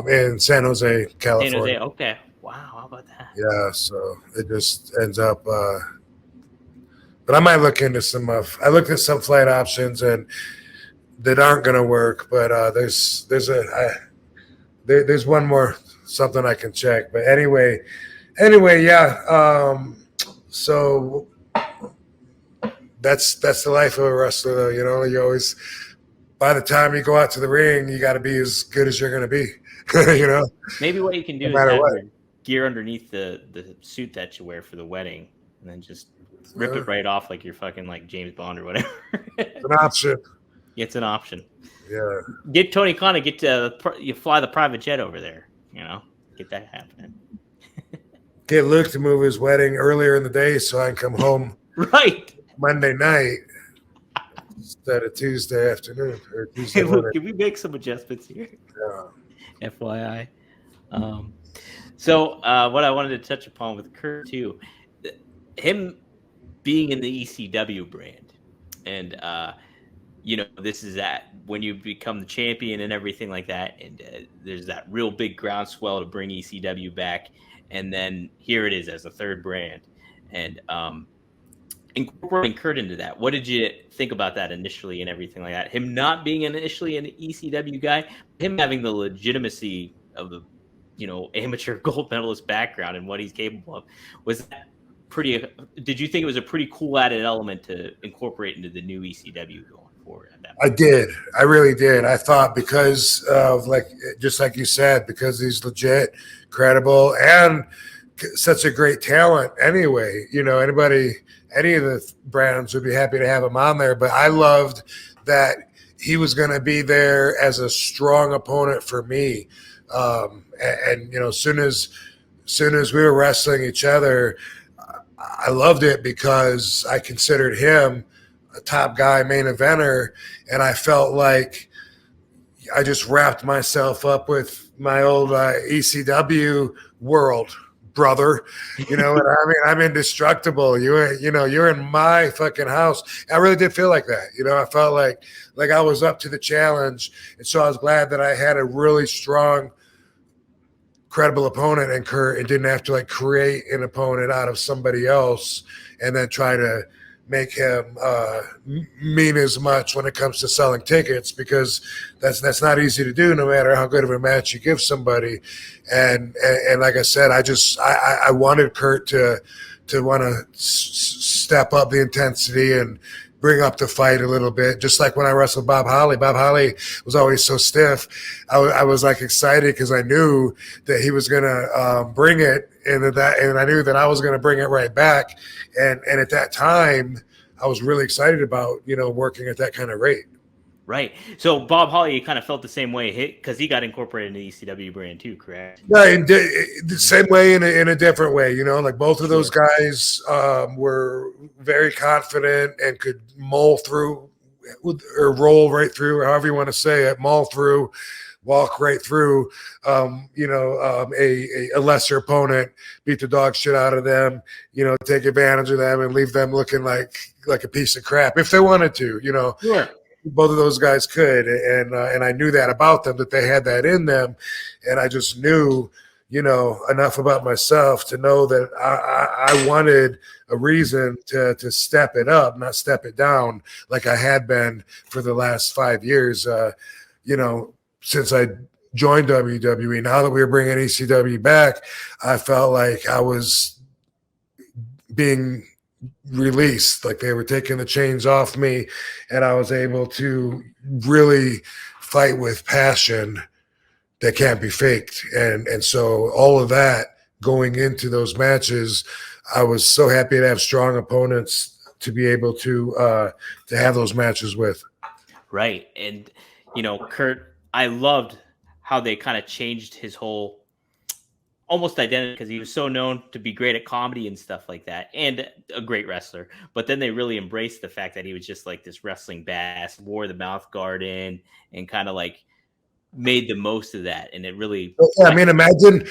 In San Jose, California. San Jose, okay. Wow, how about that? Yeah, so it just ends up. But I might look into some of. I looked at some flight options and that aren't going to work. But there's one more something I can check. But anyway, yeah. So that's the life of a wrestler, though. You know, you always, by the time you go out to the ring, you got to be as good as you're going to be. You know, maybe what you can do no is matter have what. your gear underneath the suit that you wear for the wedding, and then just rip it right off like you're fucking like James Bond or whatever. It's an option. It's an option. Yeah. Get Tony Khan to you fly the private jet over there. You know, get that happening. Get Luke to move his wedding earlier in the day so I can come home right Monday night instead of Tuesday afternoon or Tuesday hey, morning. Luke, can we make some adjustments here? Yeah. FYI. So what I wanted to touch upon with Kurt too, him being in the ECW brand, and you know, this is that when you become the champion and everything like that, and there's that real big groundswell to bring ECW back, and then here it is as a third brand, and incorporating Kurt into that. What did you think about that initially and everything like that? Him not being initially an ECW guy, him having the legitimacy of the, you know, amateur gold medalist background and what he's capable of. Was that pretty? Did you think it was a pretty cool added element to incorporate into the new ECW going forward? At that point? I did. I really did. I thought because of, like, just like you said, because he's legit, credible, and such a great talent anyway. You know, any of the brands would be happy to have him on there. But I loved that he was going to be there as a strong opponent for me. And you know, as soon as we were wrestling each other, I loved it because I considered him a top guy, main eventer, and I felt like I just wrapped myself up with my old ECW world, brother. You know, and I mean, I'm indestructible. You're in my fucking house. I really did feel like that. You know, I felt like I was up to the challenge, and so I was glad that I had a really strong, credible opponent in Kurt and didn't have to like create an opponent out of somebody else and then try to make him mean as much when it comes to selling tickets, because that's not easy to do no matter how good of a match you give somebody. And like I said, I wanted Kurt to want to step up the intensity and bring up the fight a little bit, just like when I wrestled Bob Holly. Bob Holly was always so stiff. I was like excited because I knew that he was going to bring it, and I knew that I was going to bring it right back. And at that time, I was really excited about, you know, working at that kind of rate. Right. So Bob Holly, you kind of felt the same way because he got incorporated in the ECW brand too, correct? Yeah, the same way in a different way. You know, like both of those guys were very confident and could mull through or roll right through, or however you want to say it, mull through, walk right through, a lesser opponent, beat the dog shit out of them, you know, take advantage of them and leave them looking like a piece of crap if they wanted to, you know. Sure. Both of those guys could, and I knew that about them, that they had that in them, and I just knew, you know, enough about myself to know that I wanted a reason to step it up, not step it down like I had been for the last 5 years, you know, since I joined WWE. Now that we were bringing ECW back, I felt like I was being released, like they were taking the chains off me, and I was able to really fight with passion that can't be faked. And so all of that going into those matches, I was so happy to have strong opponents to be able to have those matches with. Right. And, you know, Kurt, I loved how they kind of changed his whole almost identity, because he was so known to be great at comedy and stuff like that, and a great wrestler. But then they really embraced the fact that he was just like this wrestling badass, wore the mouth guard in, and kind of like made the most of that. And it really, yeah, I mean, imagine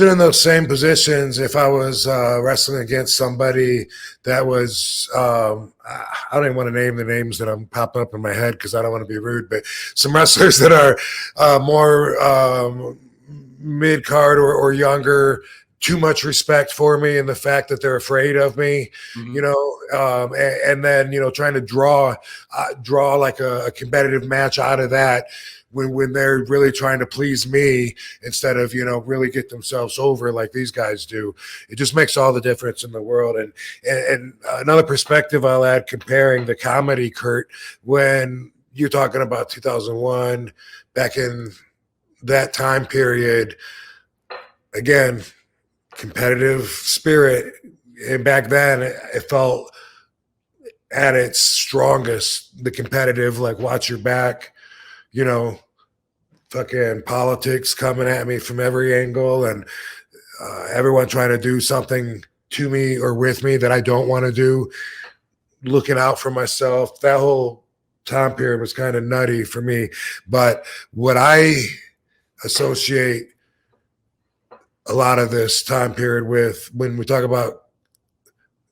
in those same positions if I was wrestling against somebody that was I don't even want to name the names that I'm popping up in my head because I don't want to be rude, but some wrestlers that are more mid-card or younger too much respect for me and the fact that they're afraid of me, Mhm. you know, and then, you know, trying to draw like a competitive match out of that when they're really trying to please me instead of, you know, really get themselves over like these guys do. It just makes all the difference in the world. And another perspective I'll add, comparing the comedy Kurt, when you're talking about 2001, back in that time period, again, competitive spirit. And back then it felt at its strongest, the competitive, like watch your back, you know, fucking politics coming at me from every angle, and everyone trying to do something to me or with me that I don't want to do, looking out for myself. That whole time period was kind of nutty for me. But what I associate a lot of this time period with, when we talk about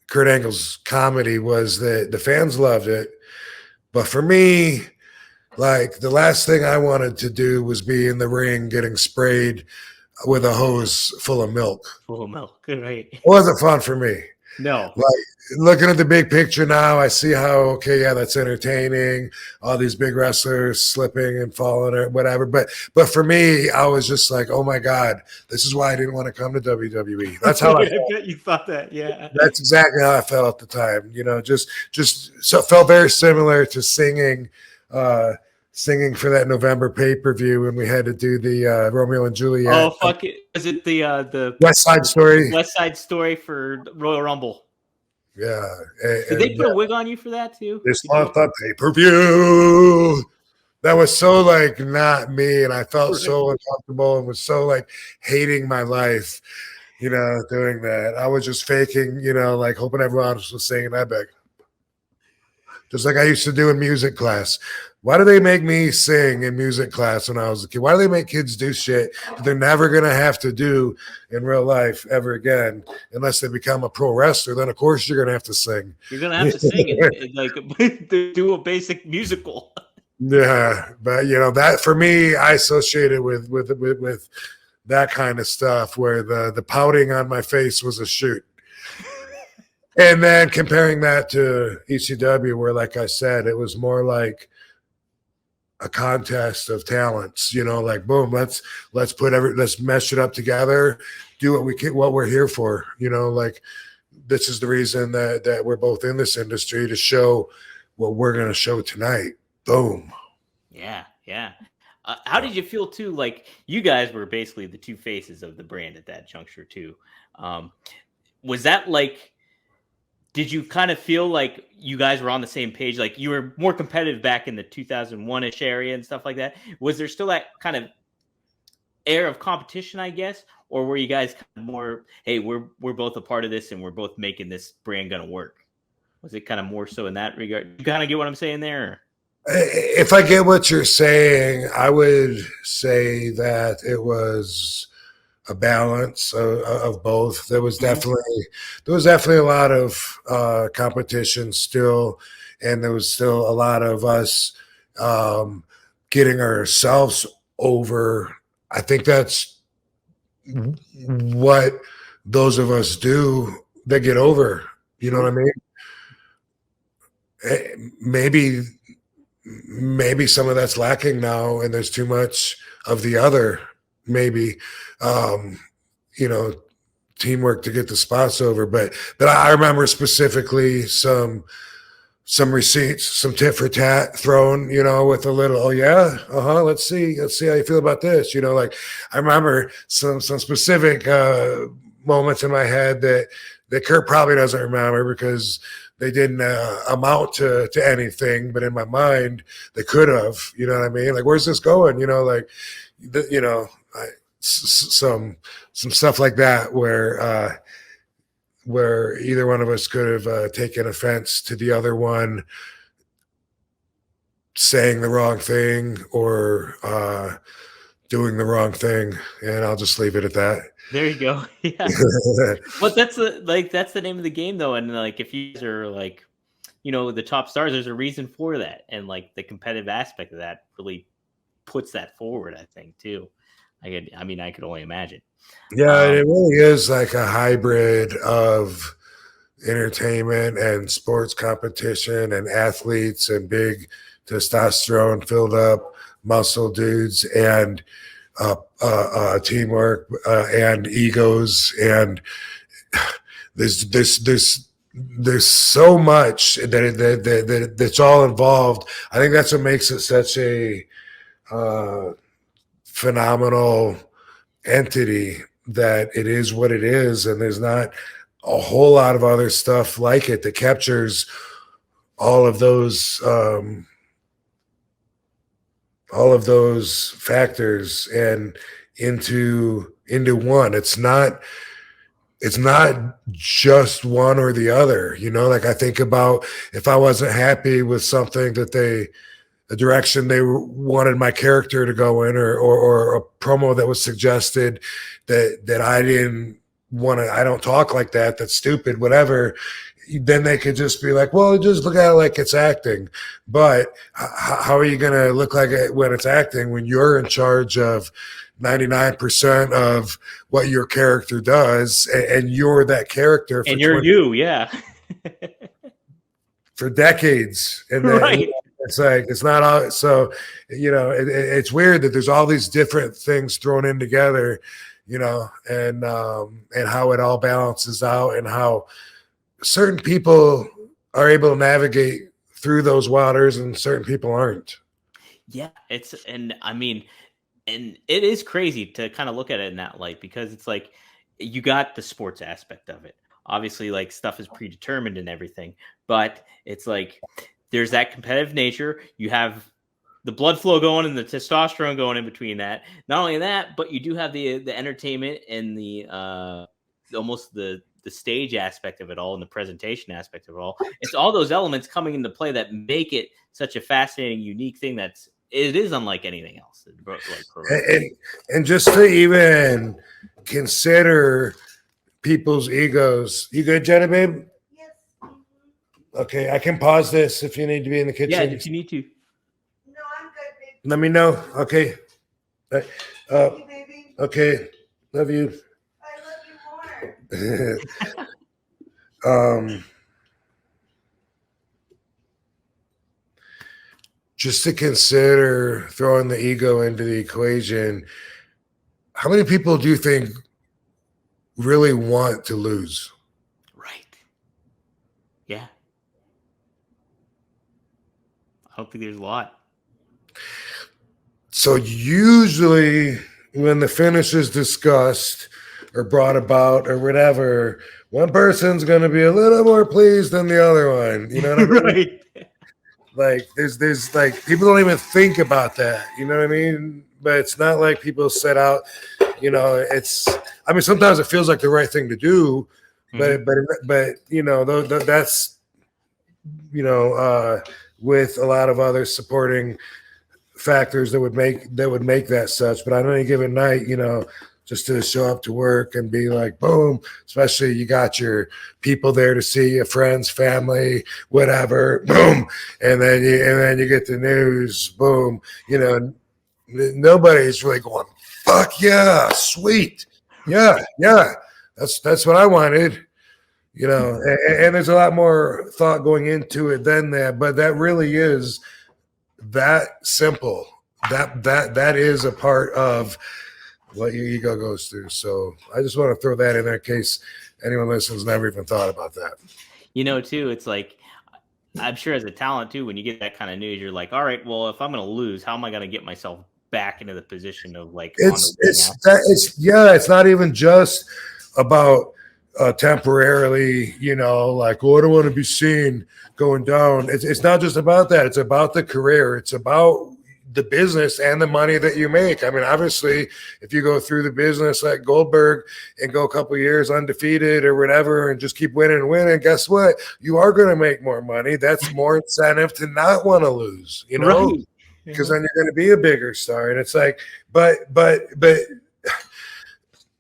Kurt Angle's comedy, was that the fans loved it. But for me, like, the last thing I wanted to do was be in the ring getting sprayed with a hose full of milk. Full of milk. Right. It wasn't fun for me. No. Like, looking at the big picture now, I see how, okay, yeah, that's entertaining. All these big wrestlers slipping and falling or whatever. But for me, I was just like, oh my God, this is why I didn't want to come to WWE. That's how I I felt. bet you thought that. Yeah. That's exactly how I felt at the time. You know, just so it felt very similar to singing for that November pay-per-view when we had to do the Romeo and Juliet. Oh, fuck it. Is it the West Side Story? West Side Story for Royal Rumble? Yeah. Did they put a wig on you for that too? This month on pay-per-view. That was so like not me, and I felt so uncomfortable and was so like hating my life, you know, doing that. I was just faking, you know, like hoping everyone else was singing that back. Just like I used to do in music class. Why do they make me sing in music class when I was a kid? Why do they make kids do shit that they're never going to have to do in real life ever again, unless they become a pro wrestler? Then, of course, you're going to have to sing. You're going to have to sing it, like do a basic musical. Yeah, but, you know, that for me, I associated with that kind of stuff where the pouting on my face was a shoot. And then comparing that to ECW, where, like I said, it was more like a contest of talents, you know, like boom, let's mesh it up together, do what we're here for, you know, like this is the reason that we're both in this industry, to show what we're going to show tonight. Boom. Yeah. How did you feel too? Like, you guys were basically the two faces of the brand at that juncture too. Was that like, did you kind of feel like you guys were on the same page? Like, you were more competitive back in the 2001-ish area and stuff like that. Was there still that kind of air of competition, I guess? Or were you guys kind of more, hey, we're both a part of this and we're both making this brand going to work? Was it kind of more so in that regard? You kind of get what I'm saying there? If I get what you're saying, I would say that it was a balance of both. There was definitely a lot of competition still, and there was still a lot of us getting ourselves over. I think that's what those of us do that get over. You know what I mean? Maybe some of that's lacking now, and there's too much of the other. Maybe, you know, teamwork to get the spots over. But I remember specifically some receipts, some tit for tat thrown, you know, with a little, oh yeah, let's see how you feel about this. You know, like I remember some specific moments in my head that Kurt probably doesn't remember because they didn't amount to anything, but in my mind they could have. You know what I mean? Like, where's this going? You know, like, you know, some stuff like that where either one of us could have taken offense to the other one saying the wrong thing or doing the wrong thing, and I'll just leave it at that. There you go. Yeah. But that's the name of the game, though. And like, if you guys are like, you know, the top stars, there's a reason for that, and like the competitive aspect of that really puts that forward, I think, too. I could only imagine. Yeah, it really is like a hybrid of entertainment and sports competition and athletes and big testosterone filled up muscle dudes and teamwork and egos, and there's so much that's all involved. I think that's what makes it such a phenomenal entity, that it is what it is, and there's not a whole lot of other stuff like it that captures all of those factors and into one. It's not just one or the other, like I think about if I wasn't happy with something that the direction they wanted my character to go in, or a promo that was suggested that I didn't want to, I don't talk like that, that's stupid, whatever, then they could just be like, well, just look at it like it's acting. But how are you going to look like it when it's acting, when you're in charge of 99% of what your character does, and you're that character for and you're 20, you, yeah. for decades, and then Right. it's like, it's not all, so it's weird that there's all these different things thrown in together, and how it all balances out, and how certain people are able to navigate through those waters and certain people aren't. Yeah, and it is crazy to kind of look at it in that light, because it's like you got the sports aspect of it. Obviously, like, stuff is predetermined and everything, but it's like there's that competitive nature. You have the blood flow going and the testosterone going in between that. Not only that, but you do have the entertainment and the almost the stage aspect of it all, and the presentation aspect of it all. It's all those elements coming into play that make it such a fascinating, unique thing. It is unlike anything else. And just to even consider people's egos. You good, Jenna, babe? Yes. Okay, I can pause this if you need to be in the kitchen. Yeah, if you need to. No, I'm good, baby. Let me know. Okay. Thank you, baby. Okay. Love you. I love you more. Just to consider throwing the ego into the equation, how many people do you think really want to lose? Right. Yeah. I don't think there's a lot. So usually when the finish is discussed or brought about or whatever, one person's going to be a little more pleased than the other one. You know what I mean? Right. Like there's like, people don't even think about that. You know what I mean? But it's not like people set out, sometimes it feels like the right thing to do, but that's, with a lot of other supporting factors that would make that such. But on any given night, just to show up to work and be like, boom, especially you got your people there to see you, friends, family, whatever, boom. And then you get the news, boom, nobody's really going, fuck yeah, sweet. Yeah. That's what I wanted, and there's a lot more thought going into it than that, but that really is that simple. That is a part of what your ego goes through. So I just want to throw that in there in case anyone listens never even thought about that. Too, it's like, I'm sure as a talent too, when you get that kind of news, you're like, all right, well, if I'm going to lose, how am I going to get myself back into the position of like, it's not even just about temporarily, like, oh, I don't want to be seen going down. It's not just about that. It's about the career. It's about the business and the money that you make. I mean, obviously, if you go through the business like Goldberg and go a couple of years undefeated or whatever and just keep winning, guess what? You are going to make more money. That's more incentive to not want to lose, Right. Because then you're going to be a bigger star. And it's like, but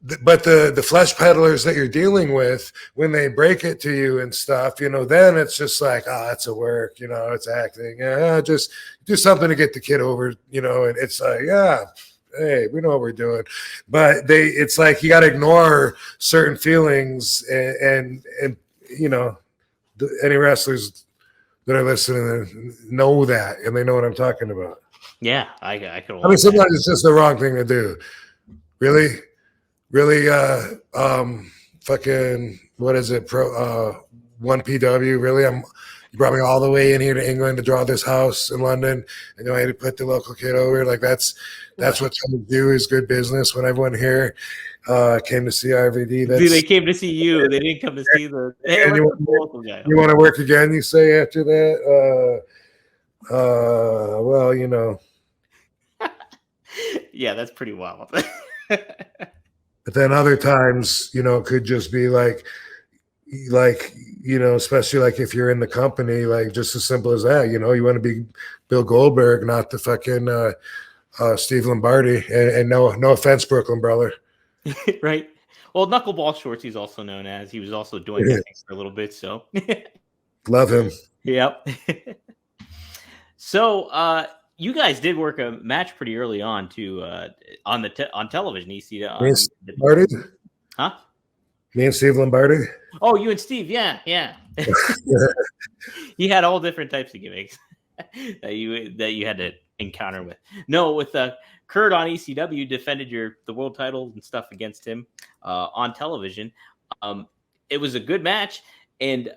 the flesh peddlers that you're dealing with, when they break it to you and stuff, then it's just like, it's a work, it's acting. Yeah, just do something to get the kid over, and it's like, yeah, Hey, we know what we're doing. But it's like you got to ignore certain feelings, and you know, any wrestlers that are listening know that, and they know what I'm talking about. Yeah, I could. I mean, sometimes it's just the wrong thing to do. Really, really, fucking, what is it? 1PW. Really, you brought me all the way in here to England to draw this house in London, and you know, I had to put the local kid over. Like that's what some do is good business. When everyone here came to see RVD, They came to see you. They didn't come to see the. Hey, you local guy. want to work again? You say after that? Well, you know. Yeah, that's pretty wild. But then other times, you know, it could just be like, you know, especially like if you're in the company, like just as simple as that, you know, you want to be Bill Goldberg, not the fucking Steve Lombardi. And no offense, Brooklyn brother. Right. Well, Knuckleball Shorts, he's also known as. He was also doing that thing for a little bit. So Love him. Yep. So you guys did work a match pretty early on too on television. You see that? Lombardi? Huh? Me and Steve Lombardi? Oh, you and Steve, yeah. He had all different types of gimmicks that you had to encounter with. No, with Kurt on ECW defended the world title and stuff against him on television. It was a good match, and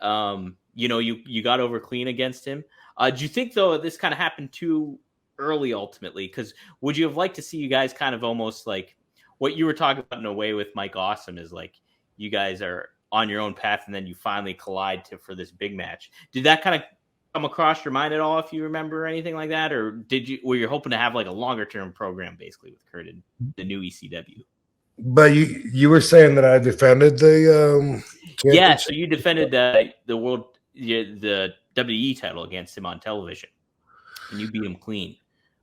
you know, you got over clean against him. Do you think though this kind of happened too early ultimately? Because would you have liked to see you guys kind of almost like what you were talking about in a way with Mike Awesome is like you guys are on your own path and then you finally collide for this big match. Did that kind of come across your mind at all, if you remember anything like that? Or were you hoping to have like a longer term program basically with Kurt and the new ECW? But you were saying that I defended the yeah, so you defended the world the WWE title against him on television and you beat him clean.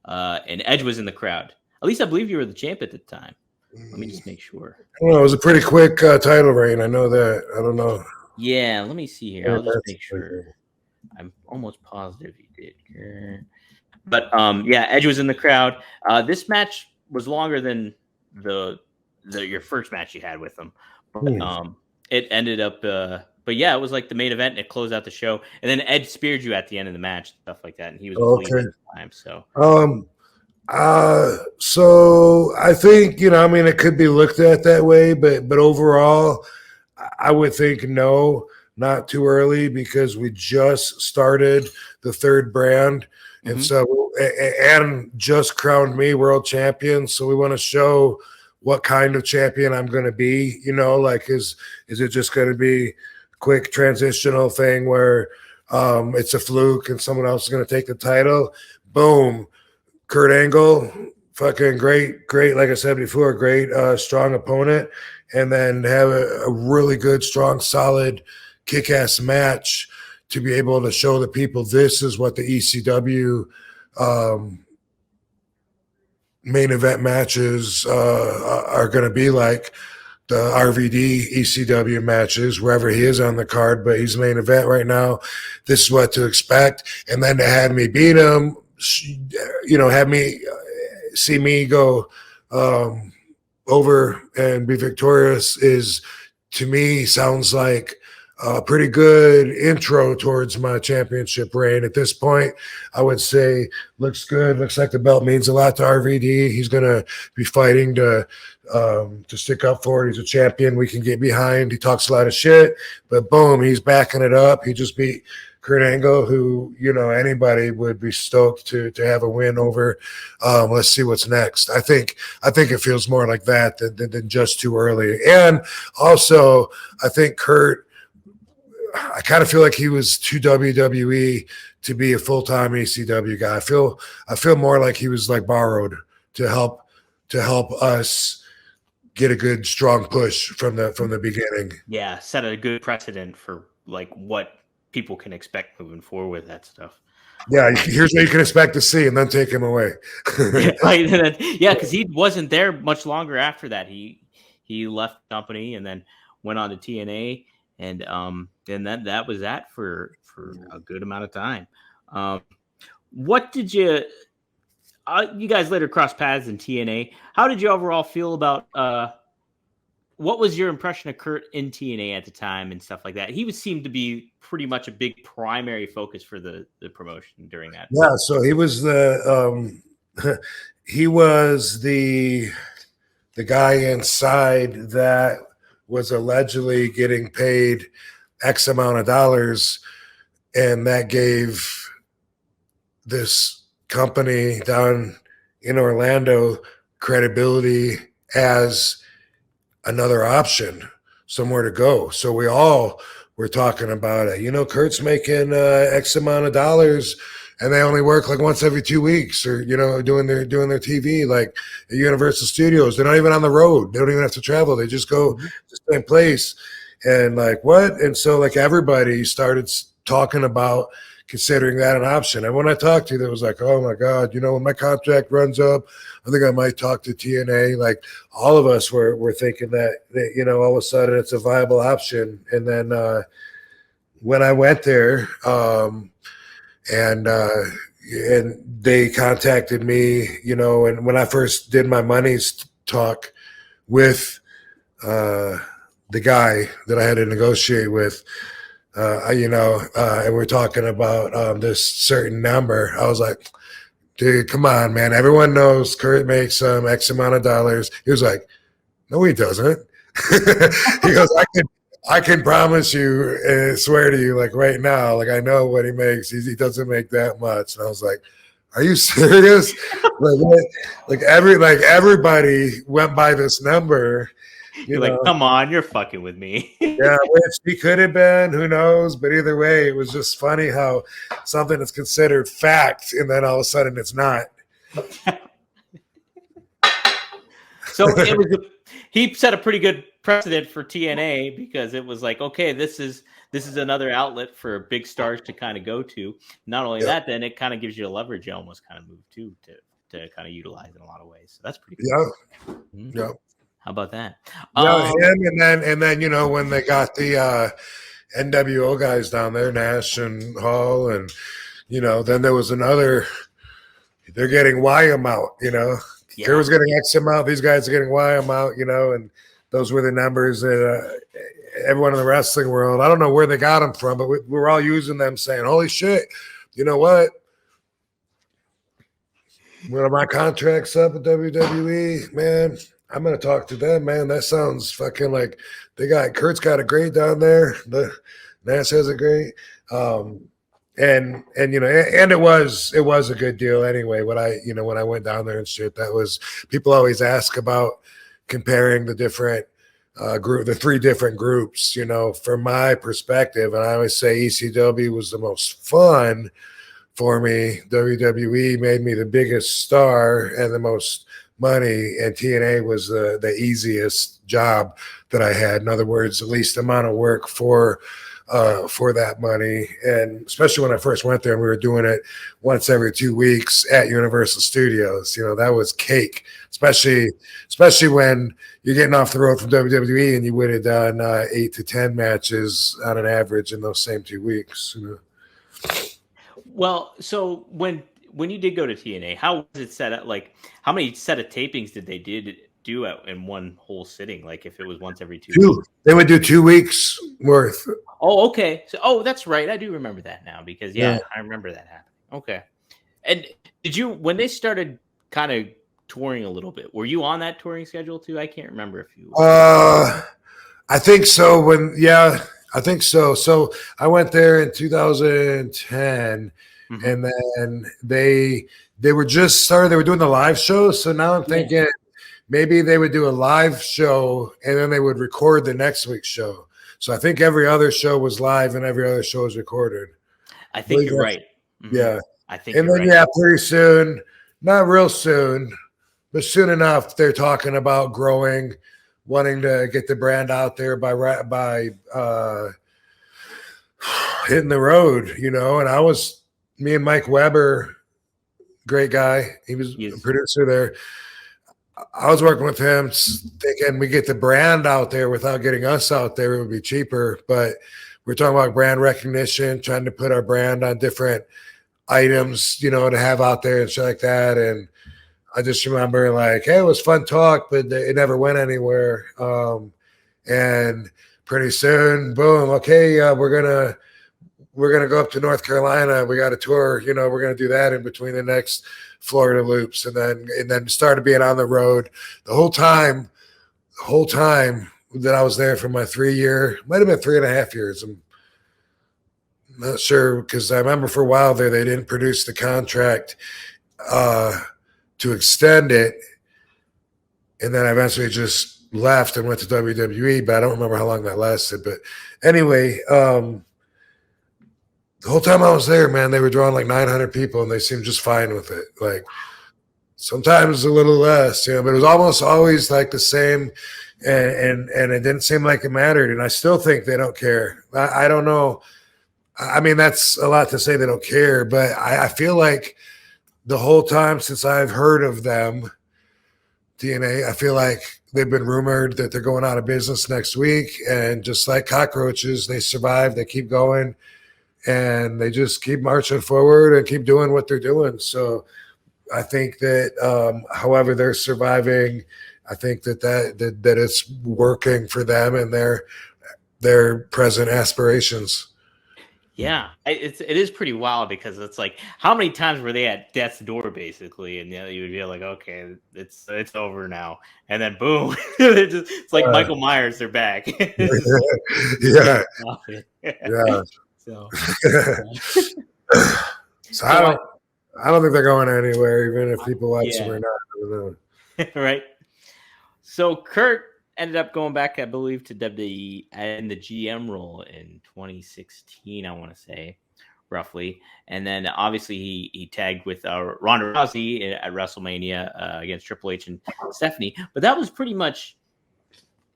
And Edge was in the crowd. At least I believe you were the champ at the time. Let me just make sure. Well, it was a pretty quick title reign. I know that. I don't know. Yeah, let me see here. I'll just make sure. I'm almost positive you did. But yeah, Edge was in the crowd. This match was longer than your first match you had with him. But, it ended up but yeah, it was like the main event and it closed out the show. And then Edge speared you at the end of the match, stuff like that. And he was okay at the time. So so I think, you know, I mean, it could be looked at that way, but overall, I would think no, not too early, because we just started the third brand, and so and just crowned me world champion. So we want to show what kind of champion I'm going to be. You know, like is it just going to be a quick transitional thing where it's a fluke and someone else is going to take the title? Boom. Kurt Angle, fucking great, like I said before, great, strong opponent, and then have a really good, strong, solid, kick-ass match to be able to show the people this is what the ECW main event matches are going to be like. The RVD ECW matches, wherever he is on the card, but he's main event right now. This is what to expect, and then to have me beat him, you know, have me see me go over and be victorious is, to me, sounds like a pretty good intro towards my championship reign. At this point, I would say looks good. Looks like the belt means a lot to RVD. He's going to be fighting to stick up for it. He's a champion we can get behind. He talks a lot of shit, but boom, he's backing it up. He just beat Kurt Angle, who, you know, anybody would be stoked to have a win over. Let's see what's next. I think it feels more like that than just too early. And also, I think Kurt, I kind of feel like he was too WWE to be a full-time ECW guy. I feel more like he was like borrowed to help us get a good strong push from the beginning. Yeah, set a good precedent for like what people can expect moving forward with that stuff. Yeah, here's what you can expect to see, and then take him away. Yeah, because he wasn't there much longer after that. He left the company and then went on to TNA, and then that was that for a good amount of time. What did you? You guys later crossed paths in TNA. How did you overall feel about what was your impression of Kurt in TNA at the time and stuff like that? He would seem to be pretty much a big primary focus for the promotion during that. Yeah, so he was he was the guy inside that was allegedly getting paid X amount of dollars, and that gave this company down in Orlando credibility as another option, somewhere to go. So we all were talking about it. You know, Kurt's making X amount of dollars, and they only work like once every 2 weeks, or you know, doing their TV like at Universal Studios. They're not even on the road. They don't even have to travel. They just go to the same place. And like what? And so like everybody started talking about considering that an option. And when I talked to you, there was like, oh my God, you know, when my contract runs up, I think I might talk to TNA. Like all of us were thinking that, you know, all of a sudden it's a viable option. And then when I went there, and they contacted me, you know, and when I first did my money's talk with the guy that I had to negotiate with, you know, and we're talking about this certain number. I was like, dude, come on, man. Everyone knows Kurt makes X amount of dollars. He was like, no, he doesn't. He goes, I can promise you and swear to you, like right now, like I know what he makes. He doesn't make that much. And I was like, are you serious? like everybody went by this number. You're like, come on, you're fucking with me. Yeah, which he could have been, who knows? But either way, it was just funny how something is considered fact, and then all of a sudden it's not. So it was he set a pretty good precedent for TNA, because it was like, okay, this is another outlet for big stars to kind of go to. Not only that, then it kind of gives you a leverage you almost kind of move to kind of utilize in a lot of ways. So that's pretty cool. Yeah. Mm-hmm. Yeah. How about that? Yeah, him and then you know, when they got the NWO guys down there, Nash and Hall, and you know, then there was another. They're getting Y amount, you know. Yeah. There was getting X amount. These guys are getting Y amount, you know, and those were the numbers that everyone in the wrestling world. I don't know where they got them from, but we were all using them, saying, "Holy shit, you know what? When my contract's up at WWE, man." I'm gonna talk to them, man. That sounds fucking like Kurt's got a great down there. The Nash has a great, and you know, and it was a good deal anyway. When I went down there and shit, that was, people always ask about comparing the different the three different groups. You know, from my perspective, and I always say ECW was the most fun for me. WWE made me the biggest star and the most money, and TNA was the easiest job that I had. In other words, the least amount of work for that money. And especially when I first went there and we were doing it once every 2 weeks at Universal Studios, you know, that was cake, especially when you're getting off the road from WWE and you would have done 8 to 10 matches on an average in those same 2 weeks. You know? Well, so when you did go to TNA, how was it set up? Like, how many set of tapings did they do in one whole sitting? Like, if it was once every 2 weeks? They would do 2 weeks worth. Oh, okay. So, that's right. I do remember that now, because I remember that happening. Okay. And did you, when they started kind of touring a little bit, were you on that touring schedule too? I can't remember if you were. I think so. I think so. So I went there in 2010. Mm-hmm. And then they were just started. They were doing the live show. So now I'm thinking maybe they would do a live show and then they would record the next week's show. So I think every other show was live and every other show was recorded. I think you're right. Mm-hmm. Yeah. I think and then, right. Pretty soon, not real soon, but soon enough, they're talking about growing, wanting to get the brand out there by hitting the road, you know, and me and Mike Weber, great guy. He was a producer there. I was working with him thinking we get the brand out there without getting us out there. It would be cheaper, but we're talking about brand recognition, trying to put our brand on different items, to have out there and shit like that. And I just remember like, hey, it was fun talk, but it never went anywhere. And pretty soon, boom, okay, we're gonna go up to North Carolina. We got a tour, we're gonna do that in between the next Florida loops, and then started being on the road the whole time that I was there for my 3 year, might have been 3.5 years. I'm not sure, because I remember for a while there they didn't produce the contract to extend it, and then I eventually just left and went to WWE, but I don't remember how long that lasted. But anyway, the whole time I was there, man, they were drawing like 900 people, and they seemed just fine with it. Like sometimes a little less, but it was almost always like the same, and it didn't seem like it mattered. And I still think they don't care. I don't know. I mean, that's a lot to say they don't care, but I feel like the whole time since I've heard of them, TNA, I feel like they've been rumored that they're going out of business next week. And just like cockroaches, they survive, they keep going, and they just keep marching forward and keep doing what they're doing. So I think that however they're surviving, I think that it's working for them and their present aspirations. Yeah, it is pretty wild, because it's like, how many times were they at death's door basically, and you would be like, okay, it's over now, and then boom, it's like Michael Myers, they're back. Yeah. Yeah. So, so I don't think they're going anywhere, even if people watch them or not. I don't know. Right. So Kurt ended up going back, I believe, to WWE in the GM role in 2016, I want to say, roughly. And then obviously he tagged with Ronda Rousey at WrestleMania against Triple H and Stephanie. But that was pretty much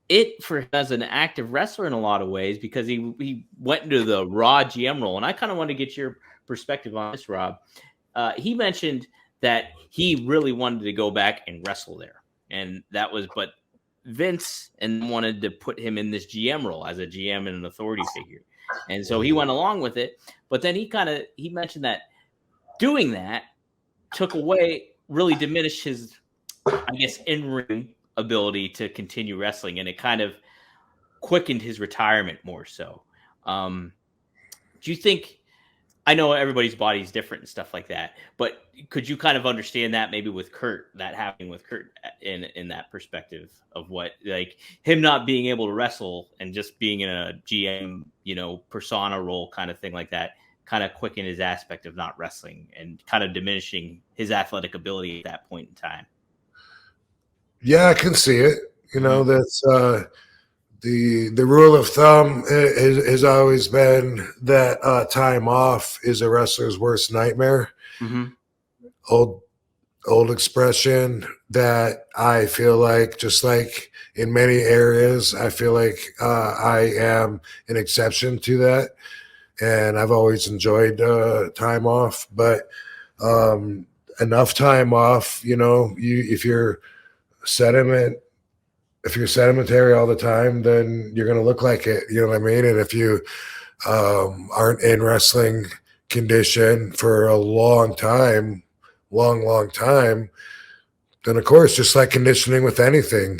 it for him as an active wrestler in a lot of ways, because he went into the Raw GM role. And I kind of want to get your perspective on this, Rob. He mentioned that he really wanted to go back and wrestle there. And that was, but Vince and wanted to put him in this GM role as a GM and an authority figure. And so he went along with it. But then he mentioned that doing that really diminished his, I guess, in-ring ability to continue wrestling. And it kind of quickened his retirement more so. Do you think, I know everybody's body is different and stuff like that, but could you kind of understand that maybe with Kurt, that happening with Kurt in that perspective of what, like him not being able to wrestle and just being in a GM, persona role kind of thing like that, kind of quicken his aspect of not wrestling and kind of diminishing his athletic ability at that point in time? Yeah, I can see it. That's the rule of thumb has always been that time off is a wrestler's worst nightmare. Mm-hmm. Old expression that I feel like, just like in many areas, I feel like I am an exception to that, and I've always enjoyed time off. But enough time off, if you're sedentary all the time, then you're going to look like it. You know what I mean? And if you aren't in wrestling condition for a long time, then of course, just like conditioning with anything,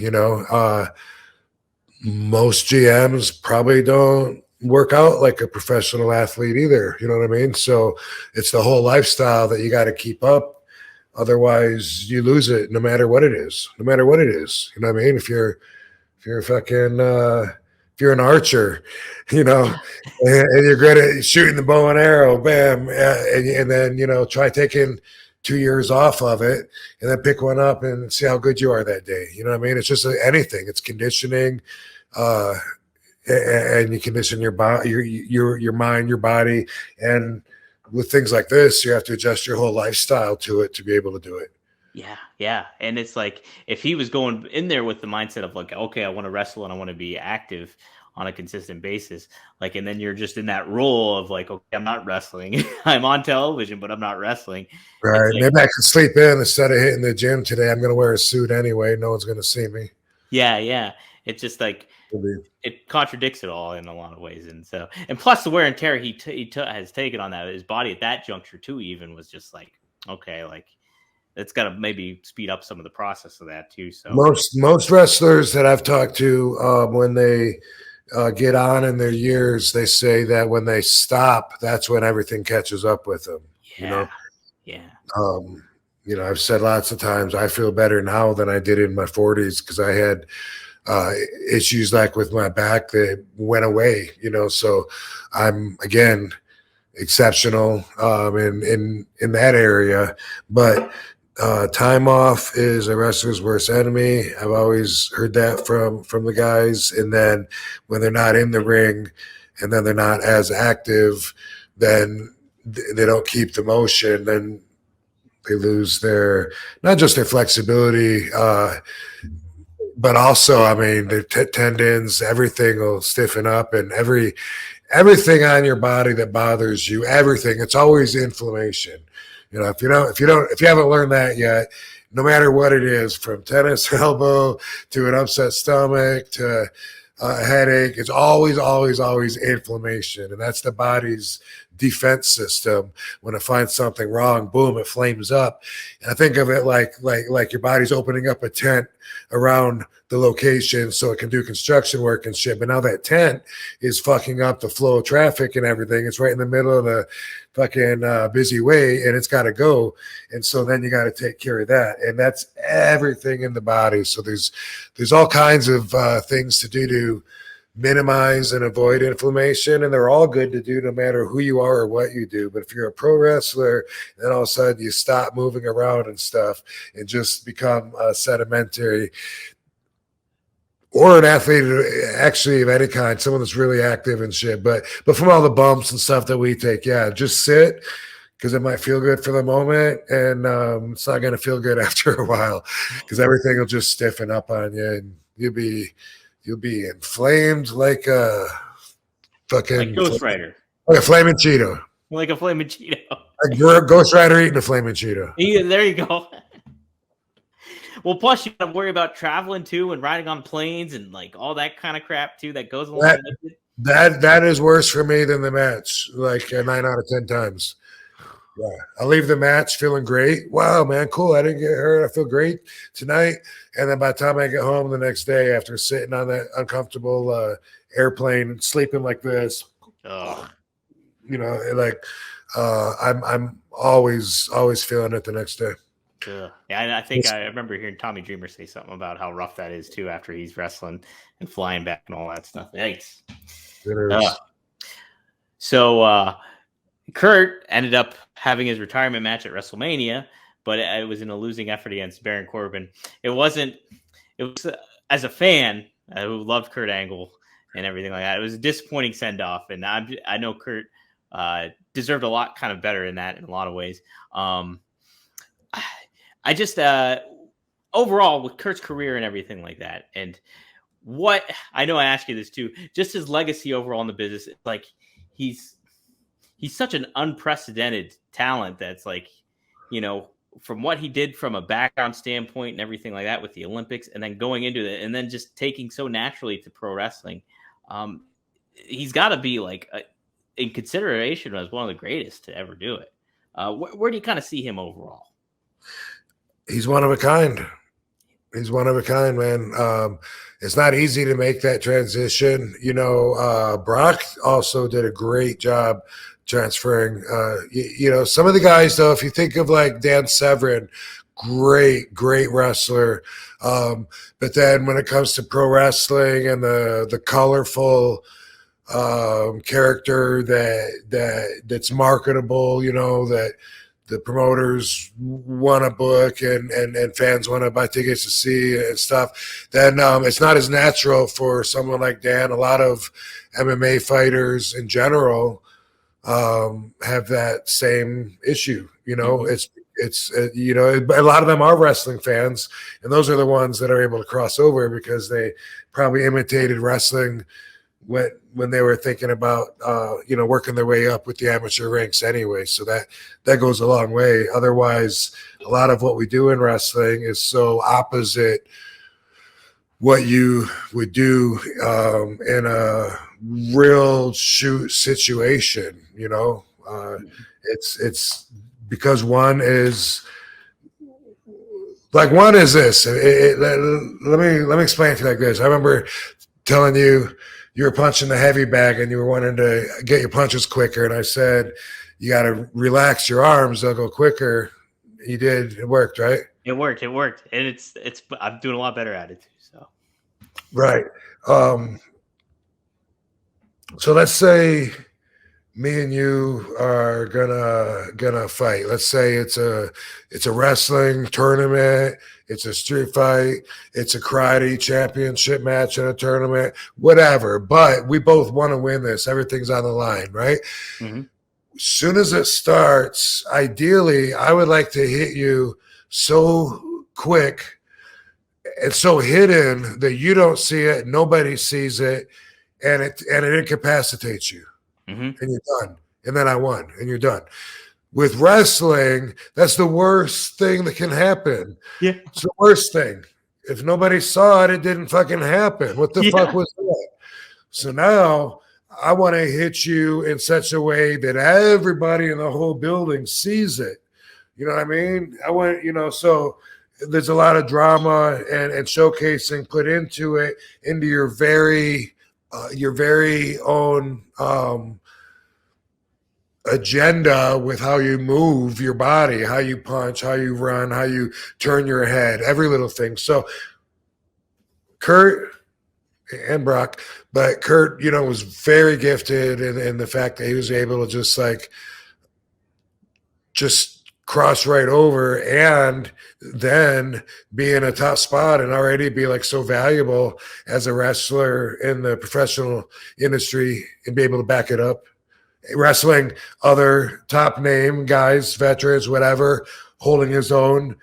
most GMs probably don't work out like a professional athlete either. You know what I mean? So it's the whole lifestyle that you got to keep up. Otherwise, you lose it, no matter what it is. You know what I mean? If you're an archer, and you're good at shooting the bow and arrow, bam, and then try taking 2 years off of it, and then pick one up and see how good you are that day. You know what I mean? It's just anything. It's conditioning, and you condition your body, your mind, your body, and with things like this, you have to adjust your whole lifestyle to it to be able to do it. Yeah. And it's like, if he was going in there with the mindset of like, okay, I want to wrestle and I want to be active on a consistent basis, like, and then you're just in that role of like, okay, I'm not wrestling. I'm on television, but I'm not wrestling. Right. Like, maybe I can sleep in instead of hitting the gym today. I'm going to wear a suit anyway. No one's going to see me. Yeah. It's just like, it contradicts it all in a lot of ways, and so, and plus the wear and tear he has taken on his body at that juncture too, even was just like, okay, like it's got to maybe speed up some of the process of that too. So most wrestlers that I've talked to, when they get on in their years, they say that when they stop, that's when everything catches up with them. yeah. I've said lots of times I feel better now than I did in my 40s because I had issues like with my back that went away. So I'm again exceptional in that area, but time off is a wrestler's worst enemy. I've always heard that from the guys. And then when they're not in the ring and then they're not as active, then they don't keep the motion. Then they lose not just their flexibility, but also, I mean, their tendons, everything will stiffen up, and everything on your body that bothers you, everything, it's always inflammation. If you haven't learned that yet, no matter what it is, from tennis elbow to an upset stomach to a headache, it's always, always, always inflammation. And that's the body's defense system. When it finds something wrong, boom, it flames up. And I think of it like your body's opening up a tent around the location so it can do construction work and shit. But now that tent is fucking up the flow of traffic and everything. It's right in the middle of the fucking busy way, and it's got to go. And so then you got to take care of that. And that's everything in the body. So there's all kinds of things to do to minimize and avoid inflammation, and they're all good to do no matter who you are or what you do. But if you're a pro wrestler, then all of a sudden you stop moving around and stuff and just become sedimentary, or an athlete actually of any kind, someone that's really active and shit. But from all the bumps and stuff that we take, yeah, just sit, because it might feel good for the moment, and it's not going to feel good after a while, because everything will just stiffen up on you, and you'll be inflamed like a fucking like Ghost Rider, like a flaming Cheeto, like a flaming Cheeto, like you're a Ghost Rider eating a flaming Cheeto. Yeah, there you go. Well, plus you got to worry about traveling too, and riding on planes, and like all that kind of crap too that goes along with it. That is worse for me than the match, like 9 out of 10 times. Yeah, I leave the match feeling great. Wow, man, cool. I didn't get hurt. I feel great tonight. And then by the time I get home the next day, after sitting on that uncomfortable airplane and sleeping like this, I'm always feeling it the next day. Yeah, and I think I remember hearing Tommy Dreamer say something about how rough that is too after he's wrestling and flying back and all that stuff. Yikes. So Kurt ended up having his retirement match at WrestleMania, but it was in a losing effort against Baron Corbin. It was as a fan who loved Kurt Angle and everything like that, it was a disappointing send off, and I know Kurt deserved a lot kind of better in that in a lot of ways. I just overall with Kurt's career and everything like that, and what I know I asked you this too, just his legacy overall in the business, like he's such an unprecedented talent that's like, from what he did from a background standpoint and everything like that with the Olympics, and then going into it and then just taking so naturally to pro wrestling, he's got to be like in consideration as one of the greatest to ever do it. Where do you kind of see him overall? He's one of a kind. He's one of a kind, man. It's not easy to make that transition. Brock also did a great job transferring. Some of the guys, though, if you think of like Dan Severn, great wrestler. But then when it comes to pro wrestling and the colorful character that's marketable, that the promoters want to book and fans want to buy tickets to see and stuff, then it's not as natural for someone like Dan. A lot of MMA fighters in general have that same issue. It's a lot of them are wrestling fans, and those are the ones that are able to cross over because they probably imitated wrestling when they were thinking about working their way up with the amateur ranks anyway. So that goes a long way. Otherwise, a lot of what we do in wrestling is so opposite what you would do in a real shoot situation. You know, it's because one is this. Let me explain it to you like this. I remember telling you were punching the heavy bag and you were wanting to get your punches quicker, and I said you got to relax your arms; they'll go quicker. You did. It worked, right? It worked, and it's. I'm doing a lot better at it too. So Right. So let's say me and you are gonna fight. Let's say it's a wrestling tournament, it's a street fight, it's a karate championship match in a tournament, whatever. But we both want to win this. Everything's on the line, right? mm-hmm. As soon as it starts, ideally, I would like to hit you so quick and so hidden that you don't see it, nobody sees it, and it incapacitates you, Mm-hmm. and you're done. And then I won, and you're done. With wrestling, that's the worst thing that can happen. Yeah, it's the worst thing. If nobody saw it, it didn't fucking happen. What the fuck was that? So now I want to hit you in such a way that everybody in the whole building sees it. You know what I mean? I want, so there's a lot of drama and showcasing put into it, into your very own agenda with how you move your body, how you punch, how you run, how you turn your head, every little thing. So Kurt and Brock, but Kurt, was very gifted in the fact that he was able to just cross right over and then be in a top spot and already be like so valuable as a wrestler in the professional industry and be able to back it up. Wrestling other top name guys, veterans, whatever, holding his own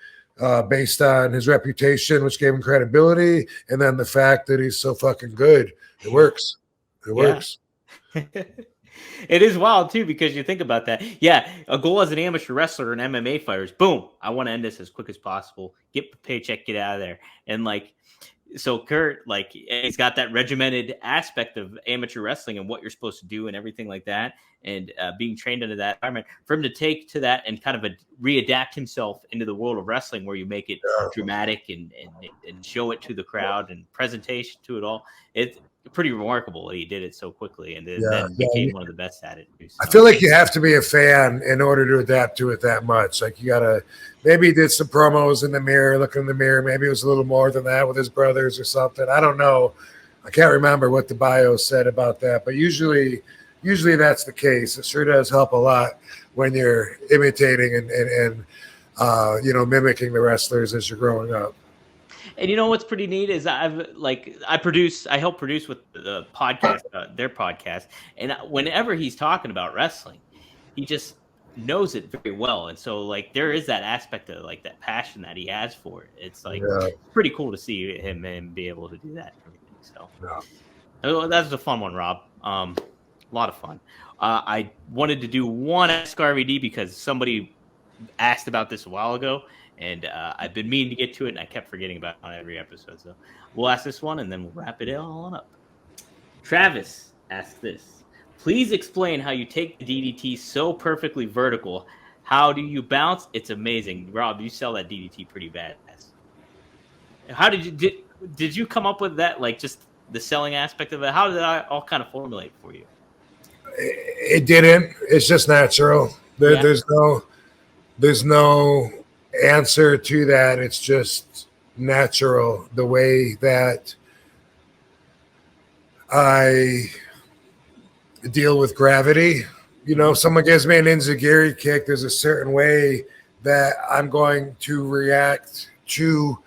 based on his reputation, which gave him credibility, and then the fact that he's so fucking good. It works. It works. It is wild too, because you think about that. Yeah, a goal as an amateur wrestler and MMA fighter is boom, I want to end this as quick as possible, get the paycheck, get out of there. And so Kurt, he's got that regimented aspect of amateur wrestling and what you're supposed to do and everything like that, and being trained into that environment. For him to take to that and kind of readapt himself into the world of wrestling, where you make it dramatic and show it to the crowd and presentation to it all, it's pretty remarkable that he did it so quickly and then became one of the best at it. So. I feel like you have to be a fan in order to adapt to it that much. Like you gotta, maybe he did some promos in the mirror, look in the mirror. Maybe it was a little more than that with his brothers or something. I don't know. I can't remember what the bio said about that, but usually that's the case. It sure does help a lot when you're imitating and mimicking the wrestlers as you're growing up. And what's pretty neat is I help produce with the podcast, their podcast, and whenever he's talking about wrestling, he just knows it very well. And so there is that aspect of that passion that he has for it. It's pretty cool to see him and be able to do that. So that was a fun one, Rob. A lot of fun. I wanted to do one Ask RVD because somebody asked about this a while ago. And I've been meaning to get to it, and I kept forgetting about it on every episode. So we'll ask this one, and then we'll wrap it all on up. Travis asked this. Please explain how you take the DDT so perfectly vertical. How do you bounce? It's amazing. Rob, you sell that DDT pretty bad. How did you come up with that, just the selling aspect of it? How did that all kind of formulate for you? It didn't. It's just natural. There's no answer to that. It's just natural, the way that I deal with gravity. Someone gives me an enziguri kick, there's a certain way that I'm going to react to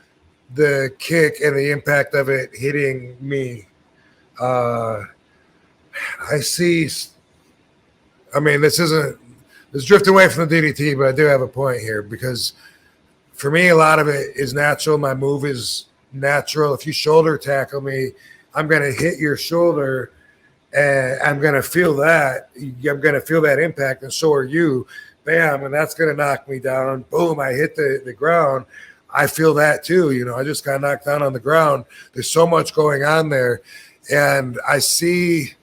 the kick and the impact of it hitting me. Let's drift away from the DDT, but I do have a point here, because for me, a lot of it is natural. My move is natural. If you shoulder tackle me, I'm going to hit your shoulder, and I'm going to feel that. I'm going to feel that impact, and so are you. Bam, and that's going to knock me down. Boom, I hit the ground. I feel that too. You know, I just got knocked down on the ground. There's so much going on there. And I see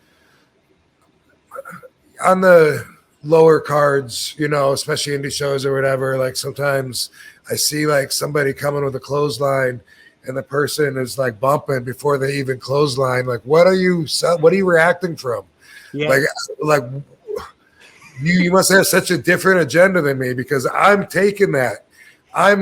on the lower cards, you know, especially indie shows or whatever, like sometimes I see like somebody coming with a clothesline and the person is like bumping before they even clothesline. Like, what are you reacting from? Yeah. Like you must have such a different agenda than me, because I'm taking that. I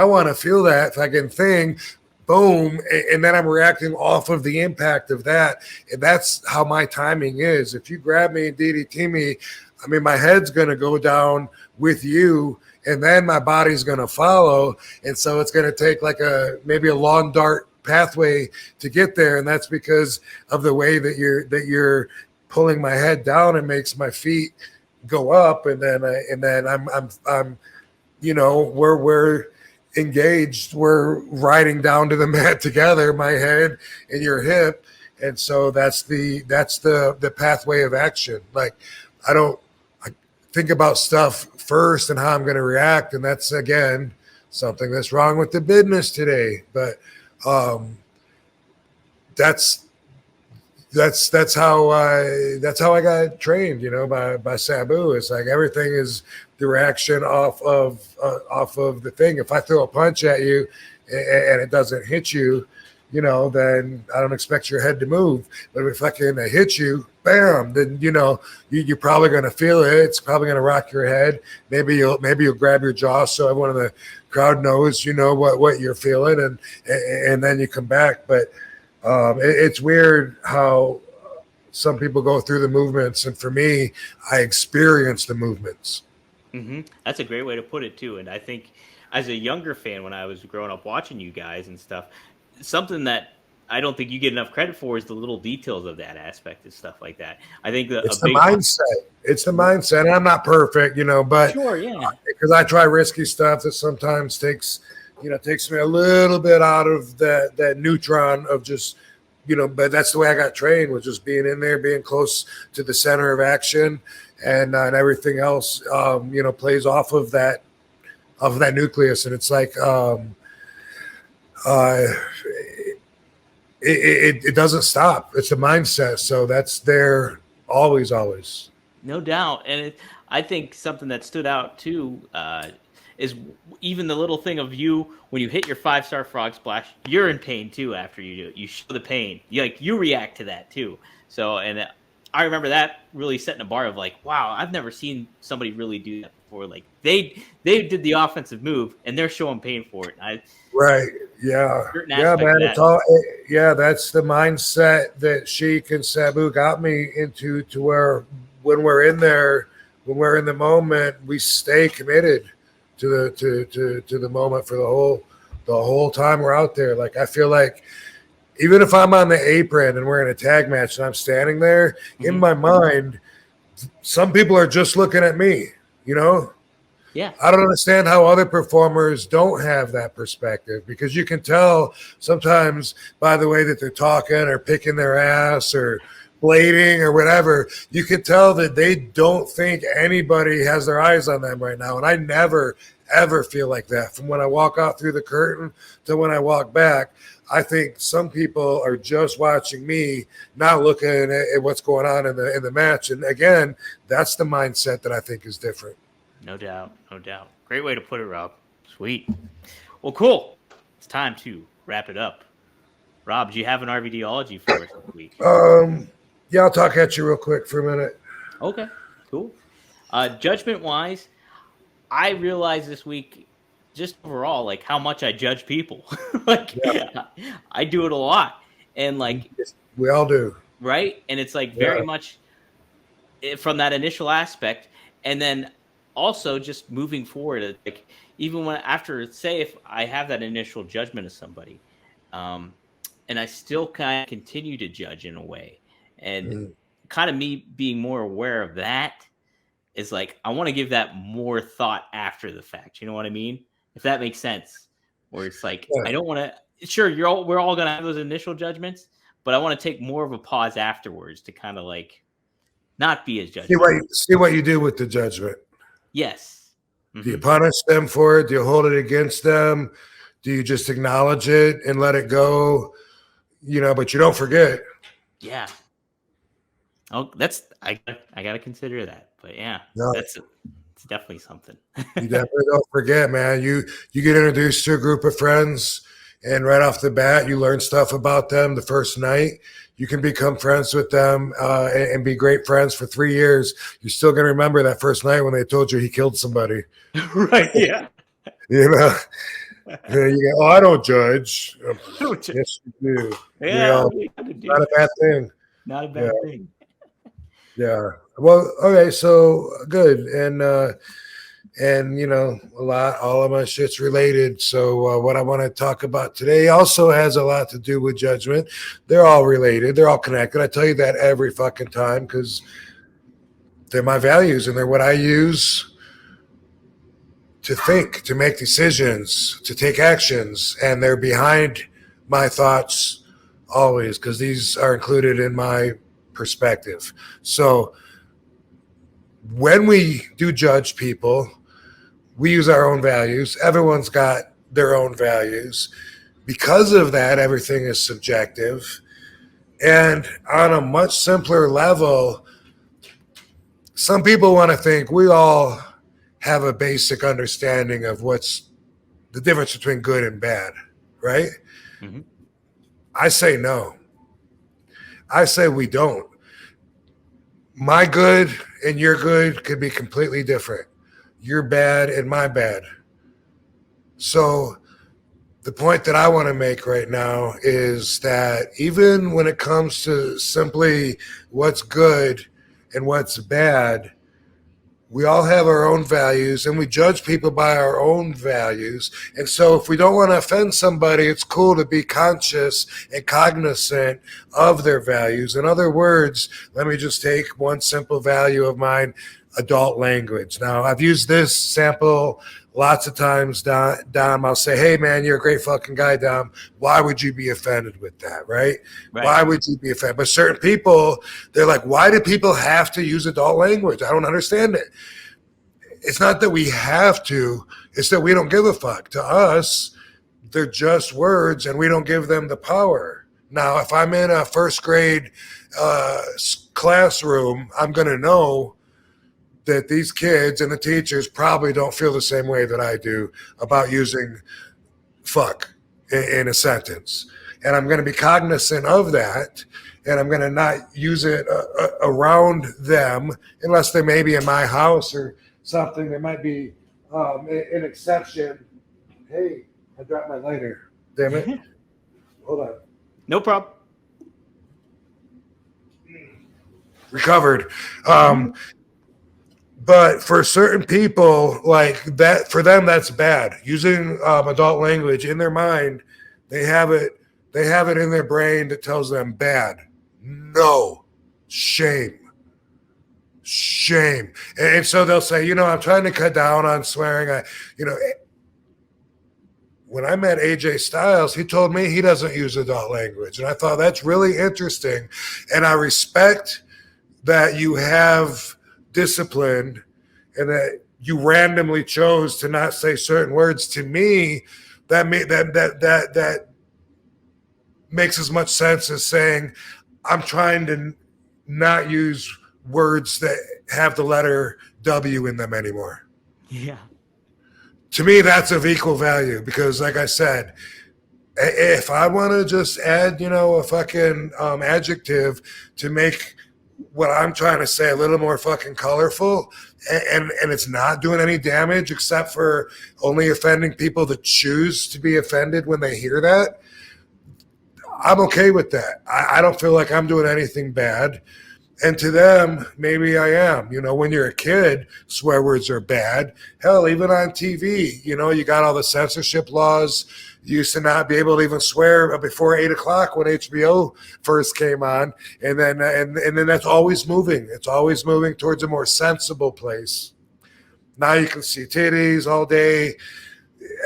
want to feel that fucking thing, boom, and then I'm reacting off of the impact of that. And that's how my timing is. If you grab me and DDT me, I mean, my head's going to go down with you, and then my body's going to follow. And so it's going to take like maybe a lawn dart pathway to get there. And that's because of the way that you're pulling my head down and makes my feet go up. And then I'm you know, we're engaged. We're riding down to the mat together, my head and your hip. And so that's the pathway of action. Like, I think about stuff first and how I'm going to react. And that's, again, something that's wrong with the business today. But that's how I got trained, you know, by Sabu. It's like everything is the reaction off of the thing. If I throw a punch at you and it doesn't hit you, you know, then I don't expect your head to move. But if I can hit you, bam, then, you know, you're probably going to feel it. It's probably going to rock your head. Maybe you'll grab your jaw so everyone in the crowd knows, you know, what you're feeling, and then you come back. But it's weird how some people go through the movements, and for me, I experience the movements. Mm-hmm. That's a great way to put it too. And I think as a younger fan, when I was growing up watching you guys and stuff, something that I don't think you get enough credit for is the little details of that aspect and stuff like that. I think it's the mindset. It's the mindset. And I'm not perfect, you know, but sure, yeah, because I try risky stuff that sometimes takes me a little bit out of that neutron of just, you know, but that's the way I got trained, was just being in there, being close to the center of action, and everything else, you know, plays off of that nucleus. And it's like, it doesn't stop. It's a mindset. So that's there always. No doubt. And I think something that stood out too, is even the little thing of you, when you hit your 5-star frog splash, you're in pain too after you do it. You show the pain. You react to that too. So, and I remember that really setting a bar of like, wow, I've never seen somebody really do that before. Like they did the offensive move and they're showing pain for it. Right. Yeah. Man. It's all, that's the mindset that Sheik and Sabu got me into, to where when we're in there, when we're in the moment, we stay committed to the moment for the whole time we're out there. Like, I feel like even if I'm on the apron and we're in a tag match and I'm standing there, in my mind, some people are just looking at me, you know? Yeah. I don't understand how other performers don't have that perspective, because you can tell sometimes by the way that they're talking or picking their ass or blading or whatever, you can tell that they don't think anybody has their eyes on them right now. And I never, ever feel like that. From when I walk out through the curtain to when I walk back, I think some people are just watching me, not looking at what's going on in the match. And again, that's the mindset that I think is different. No doubt. Great way to put it, Rob. Sweet. Well, cool. It's time to wrap it up. Rob, do you have an RVDology for us this week? Yeah, I'll talk at you real quick for a minute. Okay, cool. Judgment-wise, I realized this week, just overall, like how much I judge people. I do it a lot, and like we all do, right? And it's like very much from that initial aspect, and then also just moving forward. Like even when after, say, if I have that initial judgment of somebody, and I still kind of continue to judge in a way, and kind of me being more aware of that is like, I want to give that more thought after the fact. You know what I mean? If that makes sense. Where it's like, I don't want to, sure, we're all going to have those initial judgments, but I want to take more of a pause afterwards to kind of like not be as judgmental. See what you do with the judgment. Yes. Do you punish them for it? Do you hold it against them? Do you just acknowledge it and let it go? But you don't forget. Yeah. Oh, I gotta consider that. But yeah, No. it's definitely something. You definitely don't forget, man. You get introduced to a group of friends, and right off the bat, you learn stuff about them the first night. You can become friends with them and be great friends for 3 years. You're still going to remember that first night when they told you he killed somebody. Right, yeah. You go, oh, I don't judge. Yes, you do. Yeah, not a bad thing. Not a bad thing. Yeah. Well, okay, so good. And all of my shit's related. So what I want to talk about today also has a lot to do with judgment. They're all related. They're all connected. I tell you that every fucking time because they're my values and they're what I use to think, to make decisions, to take actions. And they're behind my thoughts always because these are included in my perspective. So when we do judge people, we use our own values. Everyone's got their own values. Because of that, everything is subjective. And on a much simpler level, some people want to think we all have a basic understanding of what's the difference between good and bad, right? Mm-hmm. I say no. I say we don't. My good and your good could be completely different. Your bad and my bad. So the point that I want to make right now is that even when it comes to simply what's good and what's bad, we all have our own values and we judge people by our own values. And so if we don't want to offend somebody, it's cool to be conscious and cognizant of their values. In other words, let me just take one simple value of mine, adult language. Now, I've used this sample lots of times, Dom. I'll say, hey, man, you're a great fucking guy, Dom. Why would you be offended with that, right? Why would you be offended? But certain people, they're like, why do people have to use adult language? I don't understand it. It's not that we have to. It's that we don't give a fuck. To us, they're just words, and we don't give them the power. Now, if I'm in a first grade classroom, I'm going to know that these kids and the teachers probably don't feel the same way that I do about using fuck in a sentence. And I'm going to be cognizant of that, and I'm going to not use it around them unless they may be in my house or something. There might be an exception. Hey, I dropped my lighter. Damn it. Hold on. No problem. Recovered. But for certain people, like that, for them, that's bad. Using adult language in their mind, they have it in their brain that tells them bad. No, shame. And so they'll say, I'm trying to cut down on swearing. When I met AJ Styles, he told me he doesn't use adult language. And I thought that's really interesting. And I respect that you have discipline and that you randomly chose to not say certain words. To me, that makes as much sense as saying I'm trying to not use words that have the letter W in them anymore. Yeah. To me, that's of equal value because, like I said, if I want to just add, a fucking adjective to make what I'm trying to say a little more fucking colorful, and it's not doing any damage except for only offending people that choose to be offended when they hear that, I'm okay with that. I don't feel like I'm doing anything bad. And to them, maybe I am. When you're a kid, swear words are bad. Hell, even on TV, you got all the censorship laws. You used to not be able to even swear before 8 o'clock when HBO first came on. And then that's always moving. It's always moving towards a more sensible place. Now you can see titties all day,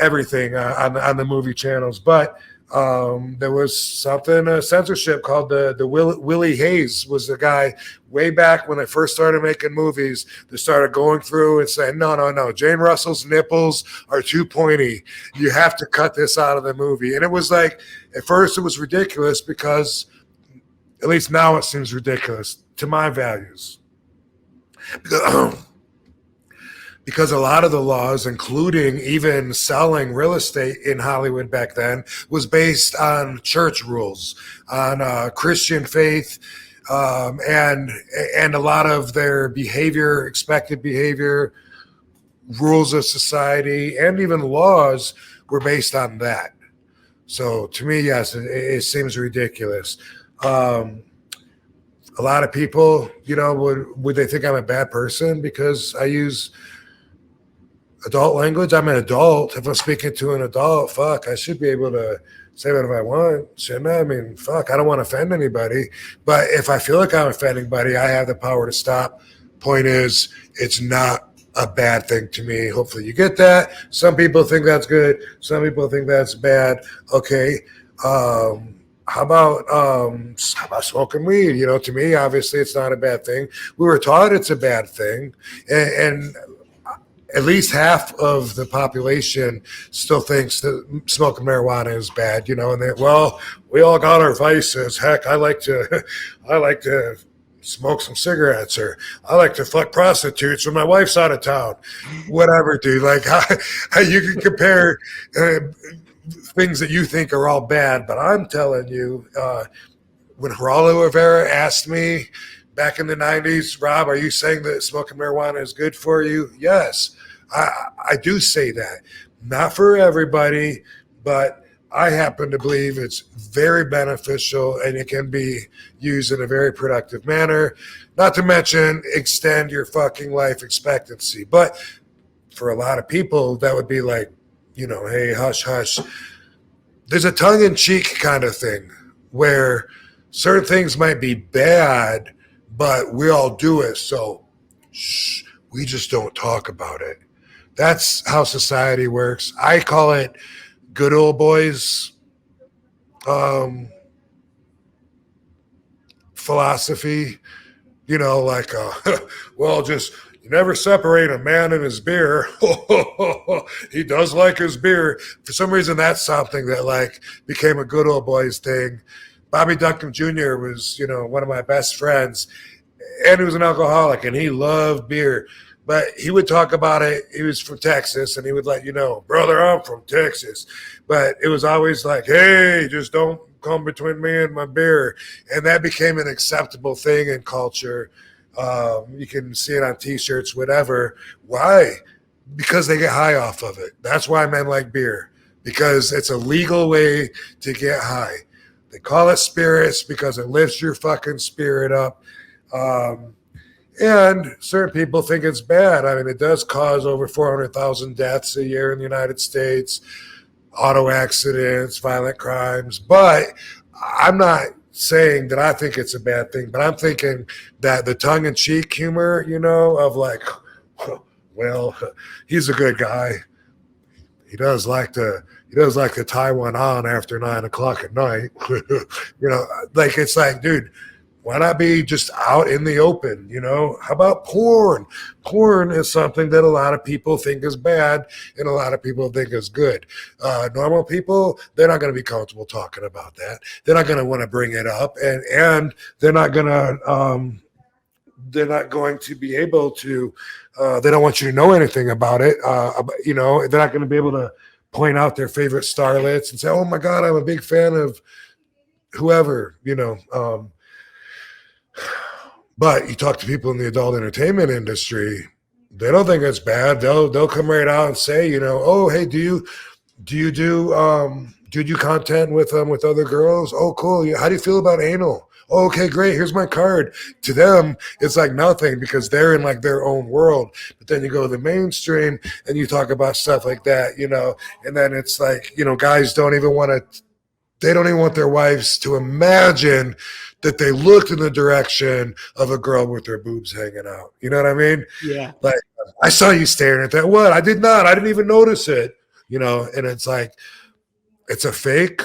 everything on the movie channels. But There was something censorship called the Willie Hayes was the guy way back when they first started making movies. They started going through and saying, no, Jane Russell's nipples are too pointy. You have to cut this out of the movie. And it was like, at first it was ridiculous because, at least now it seems ridiculous to my values. Because a lot of the laws, including even selling real estate in Hollywood back then, was based on church rules, on Christian faith, and a lot of their behavior, expected behavior, rules of society, and even laws were based on that. So to me, yes, it seems ridiculous. A lot of people, would they think I'm a bad person because I use adult language? I'm an adult. If I'm speaking to an adult, fuck, I should be able to say whatever I want, shouldn't I? I mean, fuck, I don't want to offend anybody. But if I feel like I'm offending anybody, I have the power to stop. Point is, it's not a bad thing to me. Hopefully you get that. Some people think that's good. Some people think that's bad. Okay. How about smoking weed? To me, obviously, it's not a bad thing. We were taught it's a bad thing. And at least half of the population still thinks that smoking marijuana is bad, and we all got our vices. Heck, I like to smoke some cigarettes, or I like to fuck prostitutes when my wife's out of town. Whatever, dude. Like, you can compare things that you think are all bad, but I'm telling you, when Geraldo Rivera asked me back in the 90s, Rob, are you saying that smoking marijuana is good for you? Yes, I do say that. Not for everybody, but I happen to believe it's very beneficial and it can be used in a very productive manner. Not to mention extend your fucking life expectancy. But for a lot of people, that would be like, hey, hush, hush. There's a tongue-in-cheek kind of thing where certain things might be bad, but we all do it, so shh, we just don't talk about it. That's how society works. I call it good old boys philosophy. Just you never separate a man and his beer. He does like his beer. For some reason, that's something that became a good old boys thing. Bobby Duncum Jr. was, one of my best friends, and he was an alcoholic, and he loved beer. But he would talk about it. He was from Texas, and he would let you know, brother, I'm from Texas. But it was always like, hey, just don't come between me and my beer. And that became an acceptable thing in culture. You can see it on T-shirts, whatever. Why? Because they get high off of it. That's why men like beer, because it's a legal way to get high. They call it spirits because it lifts your fucking spirit up. And certain people think it's bad. I mean, it does cause over 400,000 deaths a year in the United States, auto accidents, violent crimes. But I'm not saying that I think it's a bad thing, but I'm thinking that the tongue-in-cheek humor, of like, well, he's a good guy. He does like to tie one on after 9 o'clock at night. It's like, dude, why not be just out in the open? How about porn? Porn is something that a lot of people think is bad and a lot of people think is good. Normal people, they're not going to be comfortable talking about that. They're not going to want to bring it up, and they're not going to be able to. They don't want you to know anything about it. They're not going to be able to point out their favorite starlets and say, "Oh my God, I'm a big fan of whoever." But you talk to people in the adult entertainment industry, they don't think it's bad. They'll come right out and say, oh, hey, do you do content with other girls? Oh, cool. How do you feel about anal? Oh, okay, great. Here's my card. To them, it's like nothing because they're in their own world. But then you go to the mainstream and you talk about stuff like that, and then it's like, guys don't even want their wives to imagine that they looked in the direction of a girl with their boobs hanging out. You know what I mean? Yeah. Like, I saw you staring at that. What? I did not. I didn't even notice it. And it's like, it's a fake.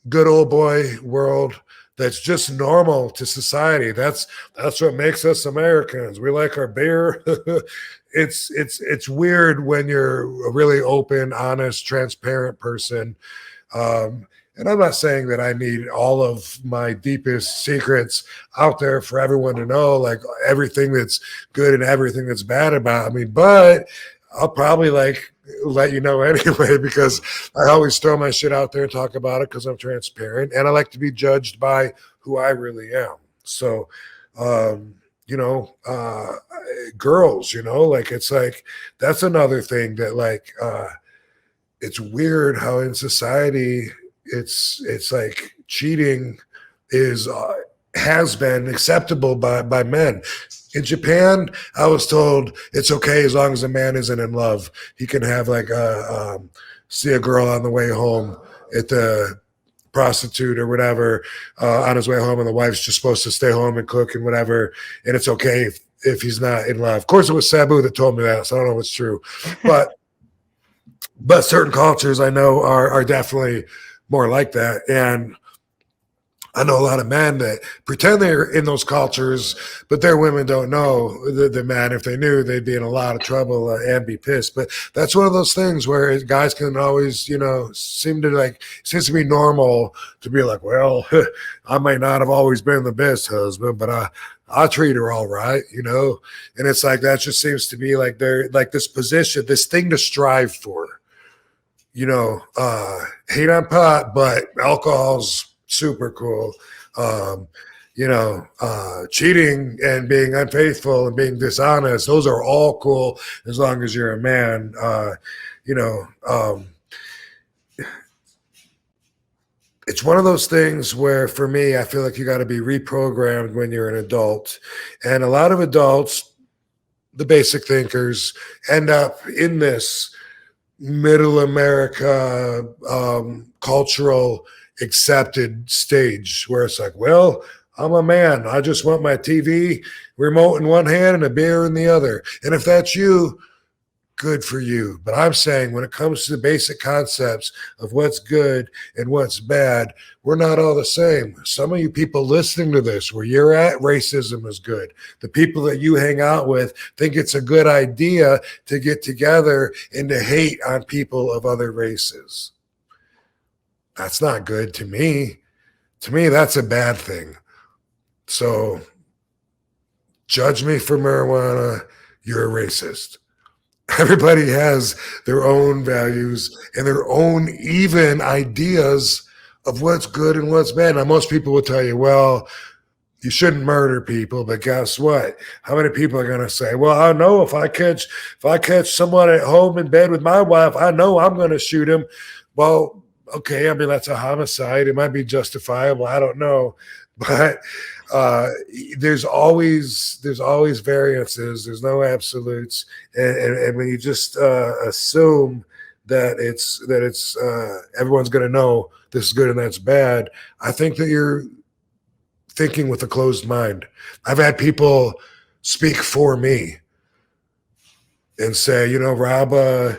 good old boy world that's just normal to society. That's what makes us Americans. We like our beer. It's weird when you're a really open, honest, transparent person. And I'm not saying that I need all of my deepest secrets out there for everyone to know, like everything that's good and everything that's bad about me, but I'll probably like let you know anyway, because I always throw my shit out there and talk about it because I'm transparent and I like to be judged by who I really am. So, girls, like it's like that's another thing that like it's weird how in society it's like cheating is has been acceptable by men. In Japan, I was told it's okay as long as a man isn't in love. He can have like see a girl on the way home at the prostitute or whatever on his way home, and the wife's just supposed to stay home and cook and whatever, and it's okay if he's not in love. Of course, it was Sabu that told me that, so I don't know if it's true, but certain cultures I know are definitely more like that, and I know a lot of men that pretend they're in those cultures, but their women don't know the man. If they knew, they'd be in a lot of trouble and be pissed. But that's one of those things where guys can always, seems to be normal to be like, well, I may not have always been the best husband, but I treat her all right, And it's like that just seems to be like they're like this position, this thing to strive for. Hate on pot, but alcohol's super cool. Cheating and being unfaithful and being dishonest, those are all cool as long as you're a man. It's one of those things where for me, I feel like you got to be reprogrammed when you're an adult. And a lot of adults, the basic thinkers, end up in this middle America cultural accepted stage where it's like, well, I'm a man. I just want my TV remote in one hand and a beer in the other. And if that's you, good for you. But I'm saying when it comes to the basic concepts of what's good and what's bad, we're not all the same. Some of you people listening to this, where you're at, racism is good. The people that you hang out with think it's a good idea to get together and to hate on people of other races. That's not good to me. To me, that's a bad thing. So judge me for marijuana, you're a racist. Everybody has their own values and their own even ideas of what's good and what's bad. Now, most people will tell you, well, you shouldn't murder people, but guess what? How many people are going to say, well, I know if I catch someone at home in bed with my wife, I know I'm going to shoot him. Well, okay, I mean, that's a homicide. It might be justifiable. I don't know. But there's always variances. There's no absolutes. And when you just assume that it's everyone's going to know this is good and that's bad, I think that you're thinking with a closed mind. I've had people speak for me and say, Rob,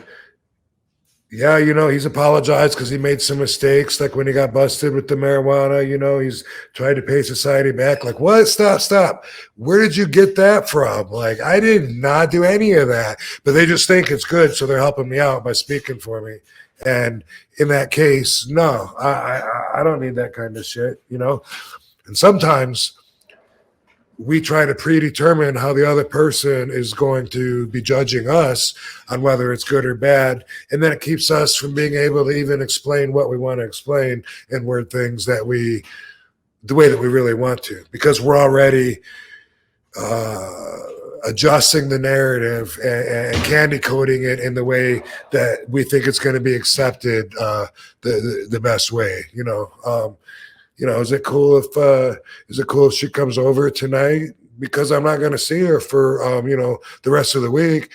yeah, he's apologized because he made some mistakes, like when he got busted with the marijuana, he's tried to pay society back. Like, what? Stop. Where did you get that from? Like, I did not do any of that. But they just think it's good, so they're helping me out by speaking for me. And in that case, no, I don't need that kind of shit, And sometimes we try to predetermine how the other person is going to be judging us on whether it's good or bad. And then it keeps us from being able to even explain what we want to explain and word things the way that we really want to, because we're already adjusting the narrative and candy coating it in the way that we think it's going to be accepted the best way, is it cool if she comes over tonight? Because I'm not going to see her for, the rest of the week.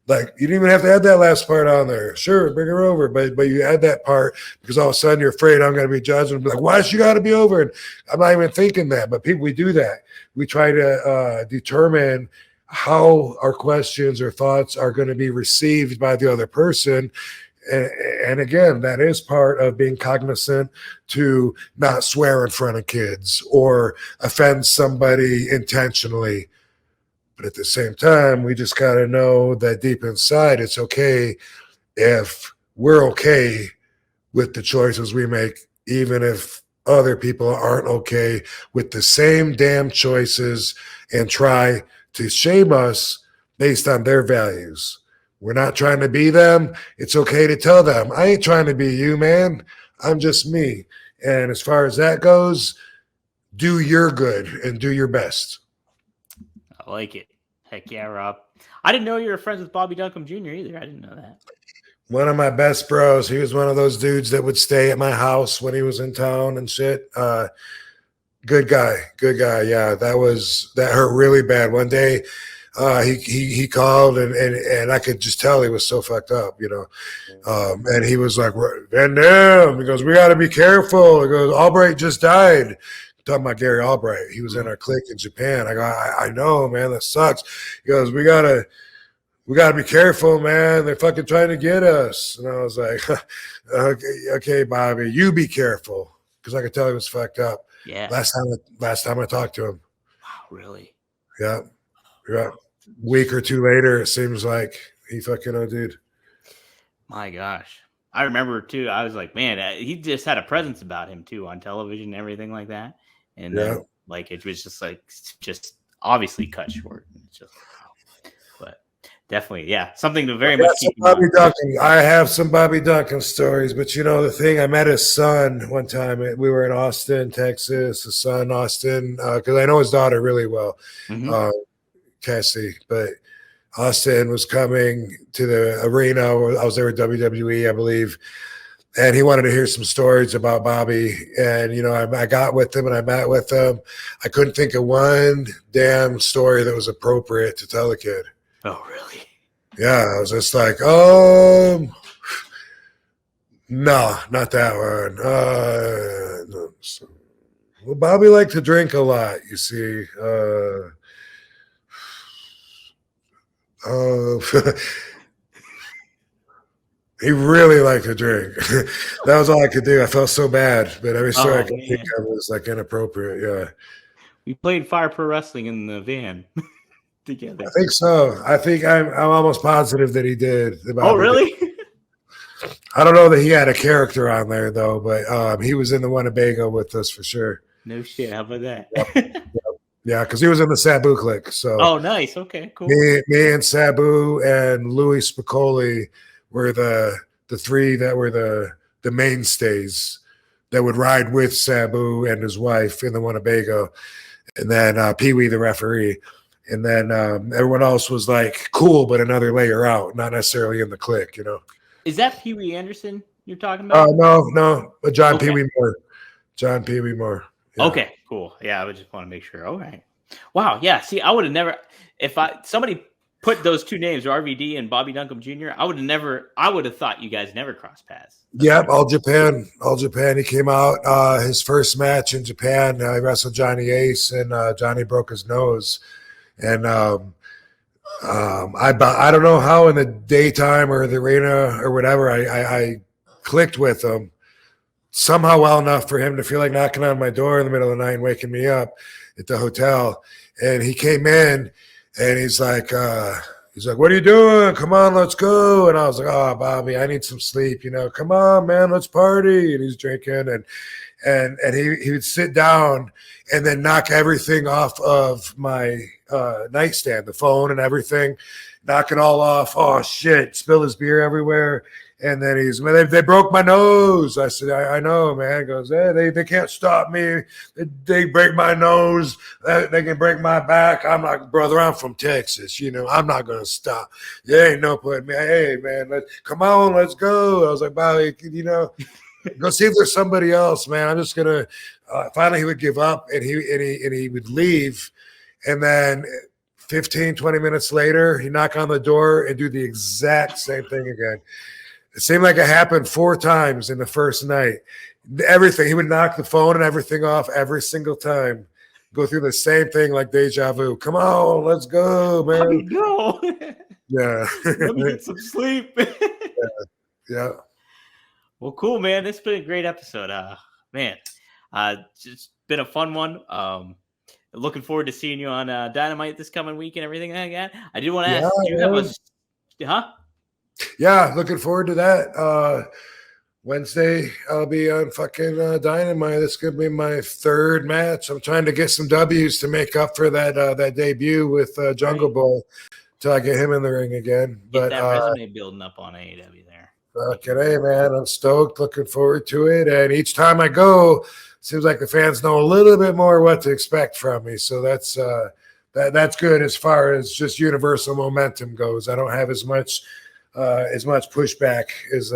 Like, you didn't even have to add that last part on there. Sure, bring her over. But you add that part because all of a sudden you're afraid I'm going to be judged and be like, why she got to be over? And I'm not even thinking that. But we do that. We try to determine how our questions or thoughts are going to be received by the other person. And again, that is part of being cognizant to not swear in front of kids or offend somebody intentionally. But at the same time, we just got to know that deep inside, it's okay if we're okay with the choices we make, even if other people aren't okay with the same damn choices and try to shame us based on their values. We're not trying to be them. It's okay to tell them, I ain't trying to be you, man. I'm just me. And as far as that goes, do your good and do your best. I like it. Heck yeah, Rob. I didn't know you were friends with Bobby Duncum Jr. either. I didn't know that. One of my best bros. He was one of those dudes that would stay at my house when he was in town and shit. Good guy. Yeah, that hurt really bad. One day, he called and I could just tell he was so fucked up, you know. And he was like, Van Dam. He goes, we got to be careful. He goes, Albright just died. Talking about Gary Albright. He was in our clique in Japan. I go, I know, man, that sucks. He goes, we gotta be careful, man. They're fucking trying to get us. And I was like, okay, Bobby, you be careful, because I could tell he was fucked up. Yeah. Last time I talked to him. Wow, really? Yeah. Week or two later, it seems like he fucking OD'd. My gosh. I remember too. I was like, man, he just had a presence about him too on television and everything like that. And then, like, it was just obviously cut short. It's just, but definitely, yeah, something to very much keep in mind. I have some Bobby Duncum stories, but you know the thing, I met his son one time. We were in Austin, Texas. His son, Austin, because I know his daughter really well, Cassie. But Austin was coming to the arena. I was there with WWE, I believe. And he wanted to hear some stories about Bobby. And, you know, I got with him and I met with him. I couldn't think of one damn story that was appropriate to tell a kid. Oh, really? Yeah, I was just like, no, not that one. No. Well, Bobby liked to drink a lot, you see. He really liked to drink. That was all I could do. I felt so bad, but every story I could think of was like inappropriate. Yeah. We played Fire Pro Wrestling in the van together. I think so. I think I'm almost positive that he did. Oh, really? I don't know that he had a character on there though, but he was in the Winnebago with us for sure. No shit. How about that? Yep. Yeah, because he was in the Sabu clique. So. Oh, nice. Okay, cool. Me and Sabu and Louis Spicoli were the three that were the mainstays that would ride with Sabu and his wife in the Winnebago, and then Pee Wee the referee, and then everyone else was like cool, but another layer out, not necessarily in the clique, you know. Is that Pee Wee Anderson you're talking about? No, John Pee Wee Moore. John Pee Wee Moore. Yeah. Okay, cool. Yeah, I would just want to make sure. All right. Wow. Yeah. See, I would have never, if somebody put those two names, RVD and Bobby Duncum Jr., I would have thought you guys never crossed paths. Yep, All Japan. He came out his first match in Japan. He wrestled Johnny Ace, and Johnny broke his nose. And I don't know how in the daytime or the arena or whatever, I clicked with him somehow well enough for him to feel like knocking on my door in the middle of the night and waking me up at the hotel. And he came in and he's like, what are you doing? Come on, let's go. And I was like, oh, Bobby, I need some sleep. You know, come on, man, let's party. And he's drinking and he would sit down and then knock everything off of my nightstand, the phone and everything, knock it all off. Oh, shit, spill his beer everywhere. And then they broke my nose. I said, I know, man. He goes, they can't stop me. They break my nose. They can break my back. I'm like, brother, I'm from Texas. You know, I'm not going to stop. There ain't no point. Hey, man, come on, let's go. I was like, Bobby, you know, go see if there's somebody else, man. I'm just going to finally he would give up and he would leave. And then 15, 20 minutes later, he'd knock on the door and do the exact same thing again. It seemed like it happened 4 times in the first night. Everything. He would knock the phone and everything off every single time. Go through the same thing like deja vu. Come on, let's go, man. Go. Yeah. Let me get some sleep. Yeah. Yeah. Well, cool, man. It's been a great episode. Man, it's been a fun one. Looking forward to seeing you on Dynamite this coming week and everything like that. I did want to ask, do you have man. Yeah, looking forward to that. Wednesday, I'll be on fucking Dynamite. This could be my third match. I'm trying to get some W's to make up for that debut with Jungle Boy till I get him in the ring again. Get But that resume building up on AEW there. fucking hey, man, I'm stoked. Looking forward to it. And each time I go, it seems like the fans know a little bit more what to expect from me. So that's good as far as just universal momentum goes. I don't have as much pushback as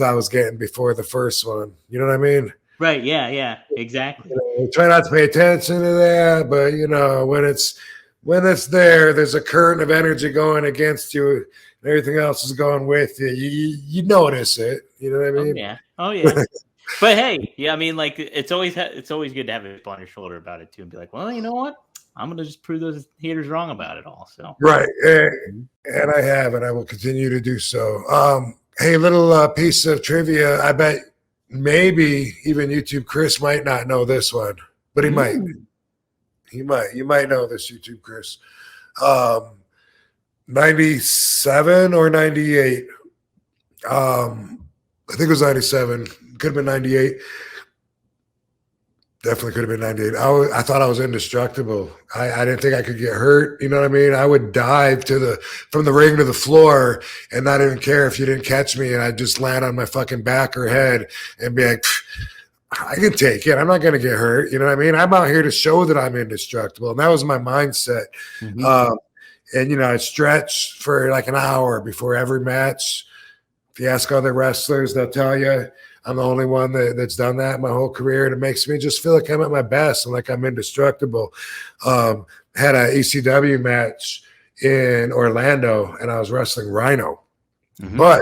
I was getting before the first one. You know what I mean? Right. Yeah. Exactly. Try not to pay attention to that, but when it's there, there's a current of energy going against you, and everything else is going with you. You notice it. You know what I mean? Oh yeah. But hey, yeah, I mean, like it's always good to have a chip on your shoulder about it too, and be like, well, you know what? I'm gonna just prove those haters wrong about it all. So right, and I have, and I will continue to do so. Hey, little piece of trivia. I bet maybe even YouTube Chris might not know this one, but he might. He might. You might know this, YouTube Chris. 97 or 98. I think it was 97. Could have been 98. Definitely could have been 98. I thought I was indestructible. I didn't think I could get hurt. You know what I mean? I would dive from the ring to the floor and not even care if you didn't catch me, and I'd just land on my fucking back or head and be like, I can take it. I'm not going to get hurt. You know what I mean? I'm out here to show that I'm indestructible. And that was my mindset. And, I stretch for like an hour before every match. If you ask other wrestlers, they'll tell you I'm the only one that's done that my whole career. And it makes me just feel like I'm at my best and like I'm indestructible. Had a ECW match in Orlando, and I was wrestling Rhino. But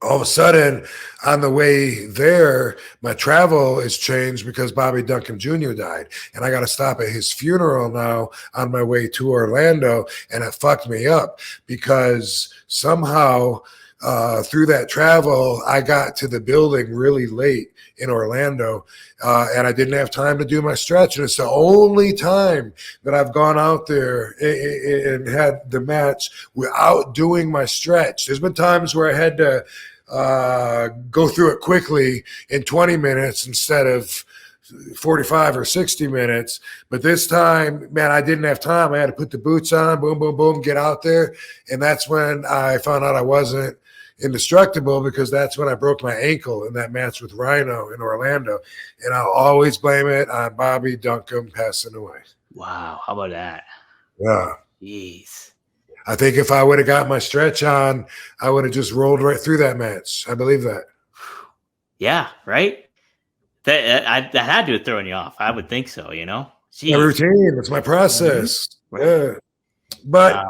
all of a sudden, on the way there, my travel is changed because Bobby Duncum Jr. died. And I got to stop at his funeral now on my way to Orlando. And it fucked me up because somehow through that travel, I got to the building really late in Orlando. And I didn't have time to do my stretch. And it's the only time that I've gone out there and had the match without doing my stretch. There's been times where I had to go through it quickly in 20 minutes instead of 45 or 60 minutes. But this time, man, I didn't have time. I had to put the boots on, boom, boom, boom, get out there. And that's when I found out I wasn't indestructible, because that's when I broke my ankle in that match with Rhino in Orlando. And I'll always blame it on Bobby Duncum passing away. Wow. How about that? Yeah. Jeez. I think if I would have got my stretch on, I would have just rolled right through that match. I believe that. Yeah, right? That had to have thrown you off. I would think so, Jeez. My routine. It's my process. Yeah. But,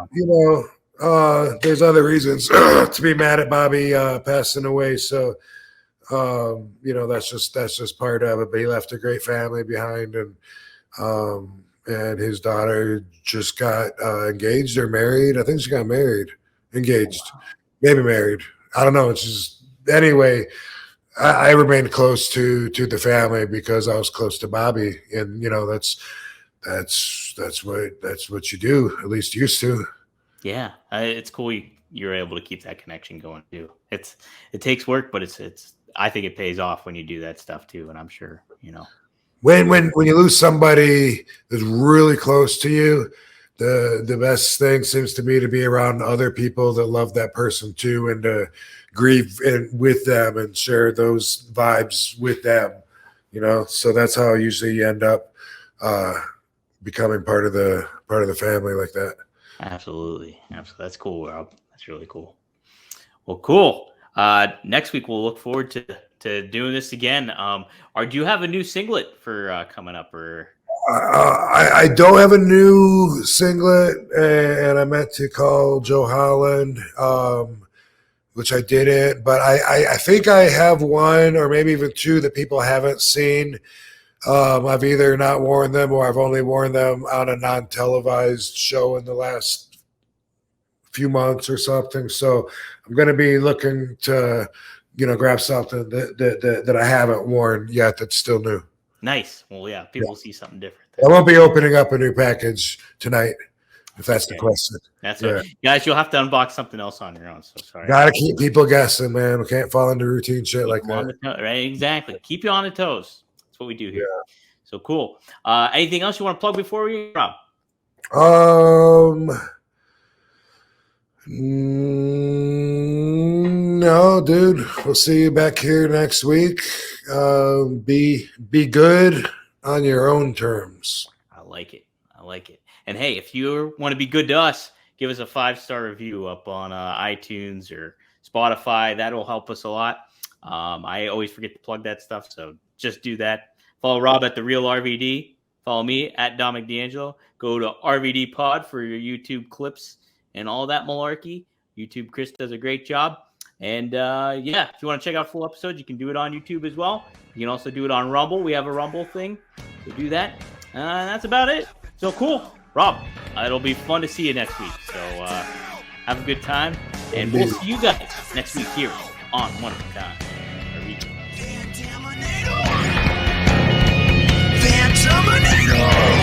there's other reasons to be mad at Bobby passing away. So, that's just part of it. But he left a great family behind, and his daughter just got engaged or married. I think she got married, engaged, maybe married. I don't know. It's just, anyway, I remained close to the family because I was close to Bobby, and that's what you do, at least used to. Yeah, it's cool you're able to keep that connection going too. It takes work, but it's I think it pays off when you do that stuff too, and I'm sure When you lose somebody that's really close to you, the best thing seems to me to be around other people that love that person too, and to grieve with them and share those vibes with them. So that's how usually you end up becoming part of the family like that. Absolutely. That's cool, Rob. That's really cool. Well, cool. Next week we'll look forward to doing this again. Or do you have a new singlet for coming up? Or I don't have a new singlet, and I meant to call Joe Holland, which I didn't. But I think I have one or maybe even two that people haven't seen. I've either not worn them or I've only worn them on a non-televised show in the last few months or something. So I'm going to be looking to, grab something that I haven't worn yet that's still new. Nice. Well, yeah, people will see something different. I won't be opening up a new package tonight, if that's the question. That's right. Guys, you'll have to unbox something else on your own. So sorry. Gotta keep people guessing, man. We can't fall into routine shit like that. Right? Exactly. Keep you on the toes. That's what we do here. Yeah. So cool. Anything else you want to plug before we Rob? No, dude. We'll see you back here next week. Be good on your own terms. I like it. And hey, if you want to be good to us, give us a 5-star review up on iTunes or Spotify. That'll help us a lot. I always forget to plug that stuff, so just do that. Follow Rob at The Real RVD. Follow me at Dominic D'Angelo. Go to RVD Pod for your YouTube clips and all that malarkey. YouTube Chris does a great job. And if you want to check out full episodes, you can do it on YouTube as well. You can also do it on Rumble. We have a Rumble thing, so do that. That's about it. So cool. Rob, it'll be fun to see you next week. So have a good time. And we'll see you guys next week here on One of a Kind. Phantominator!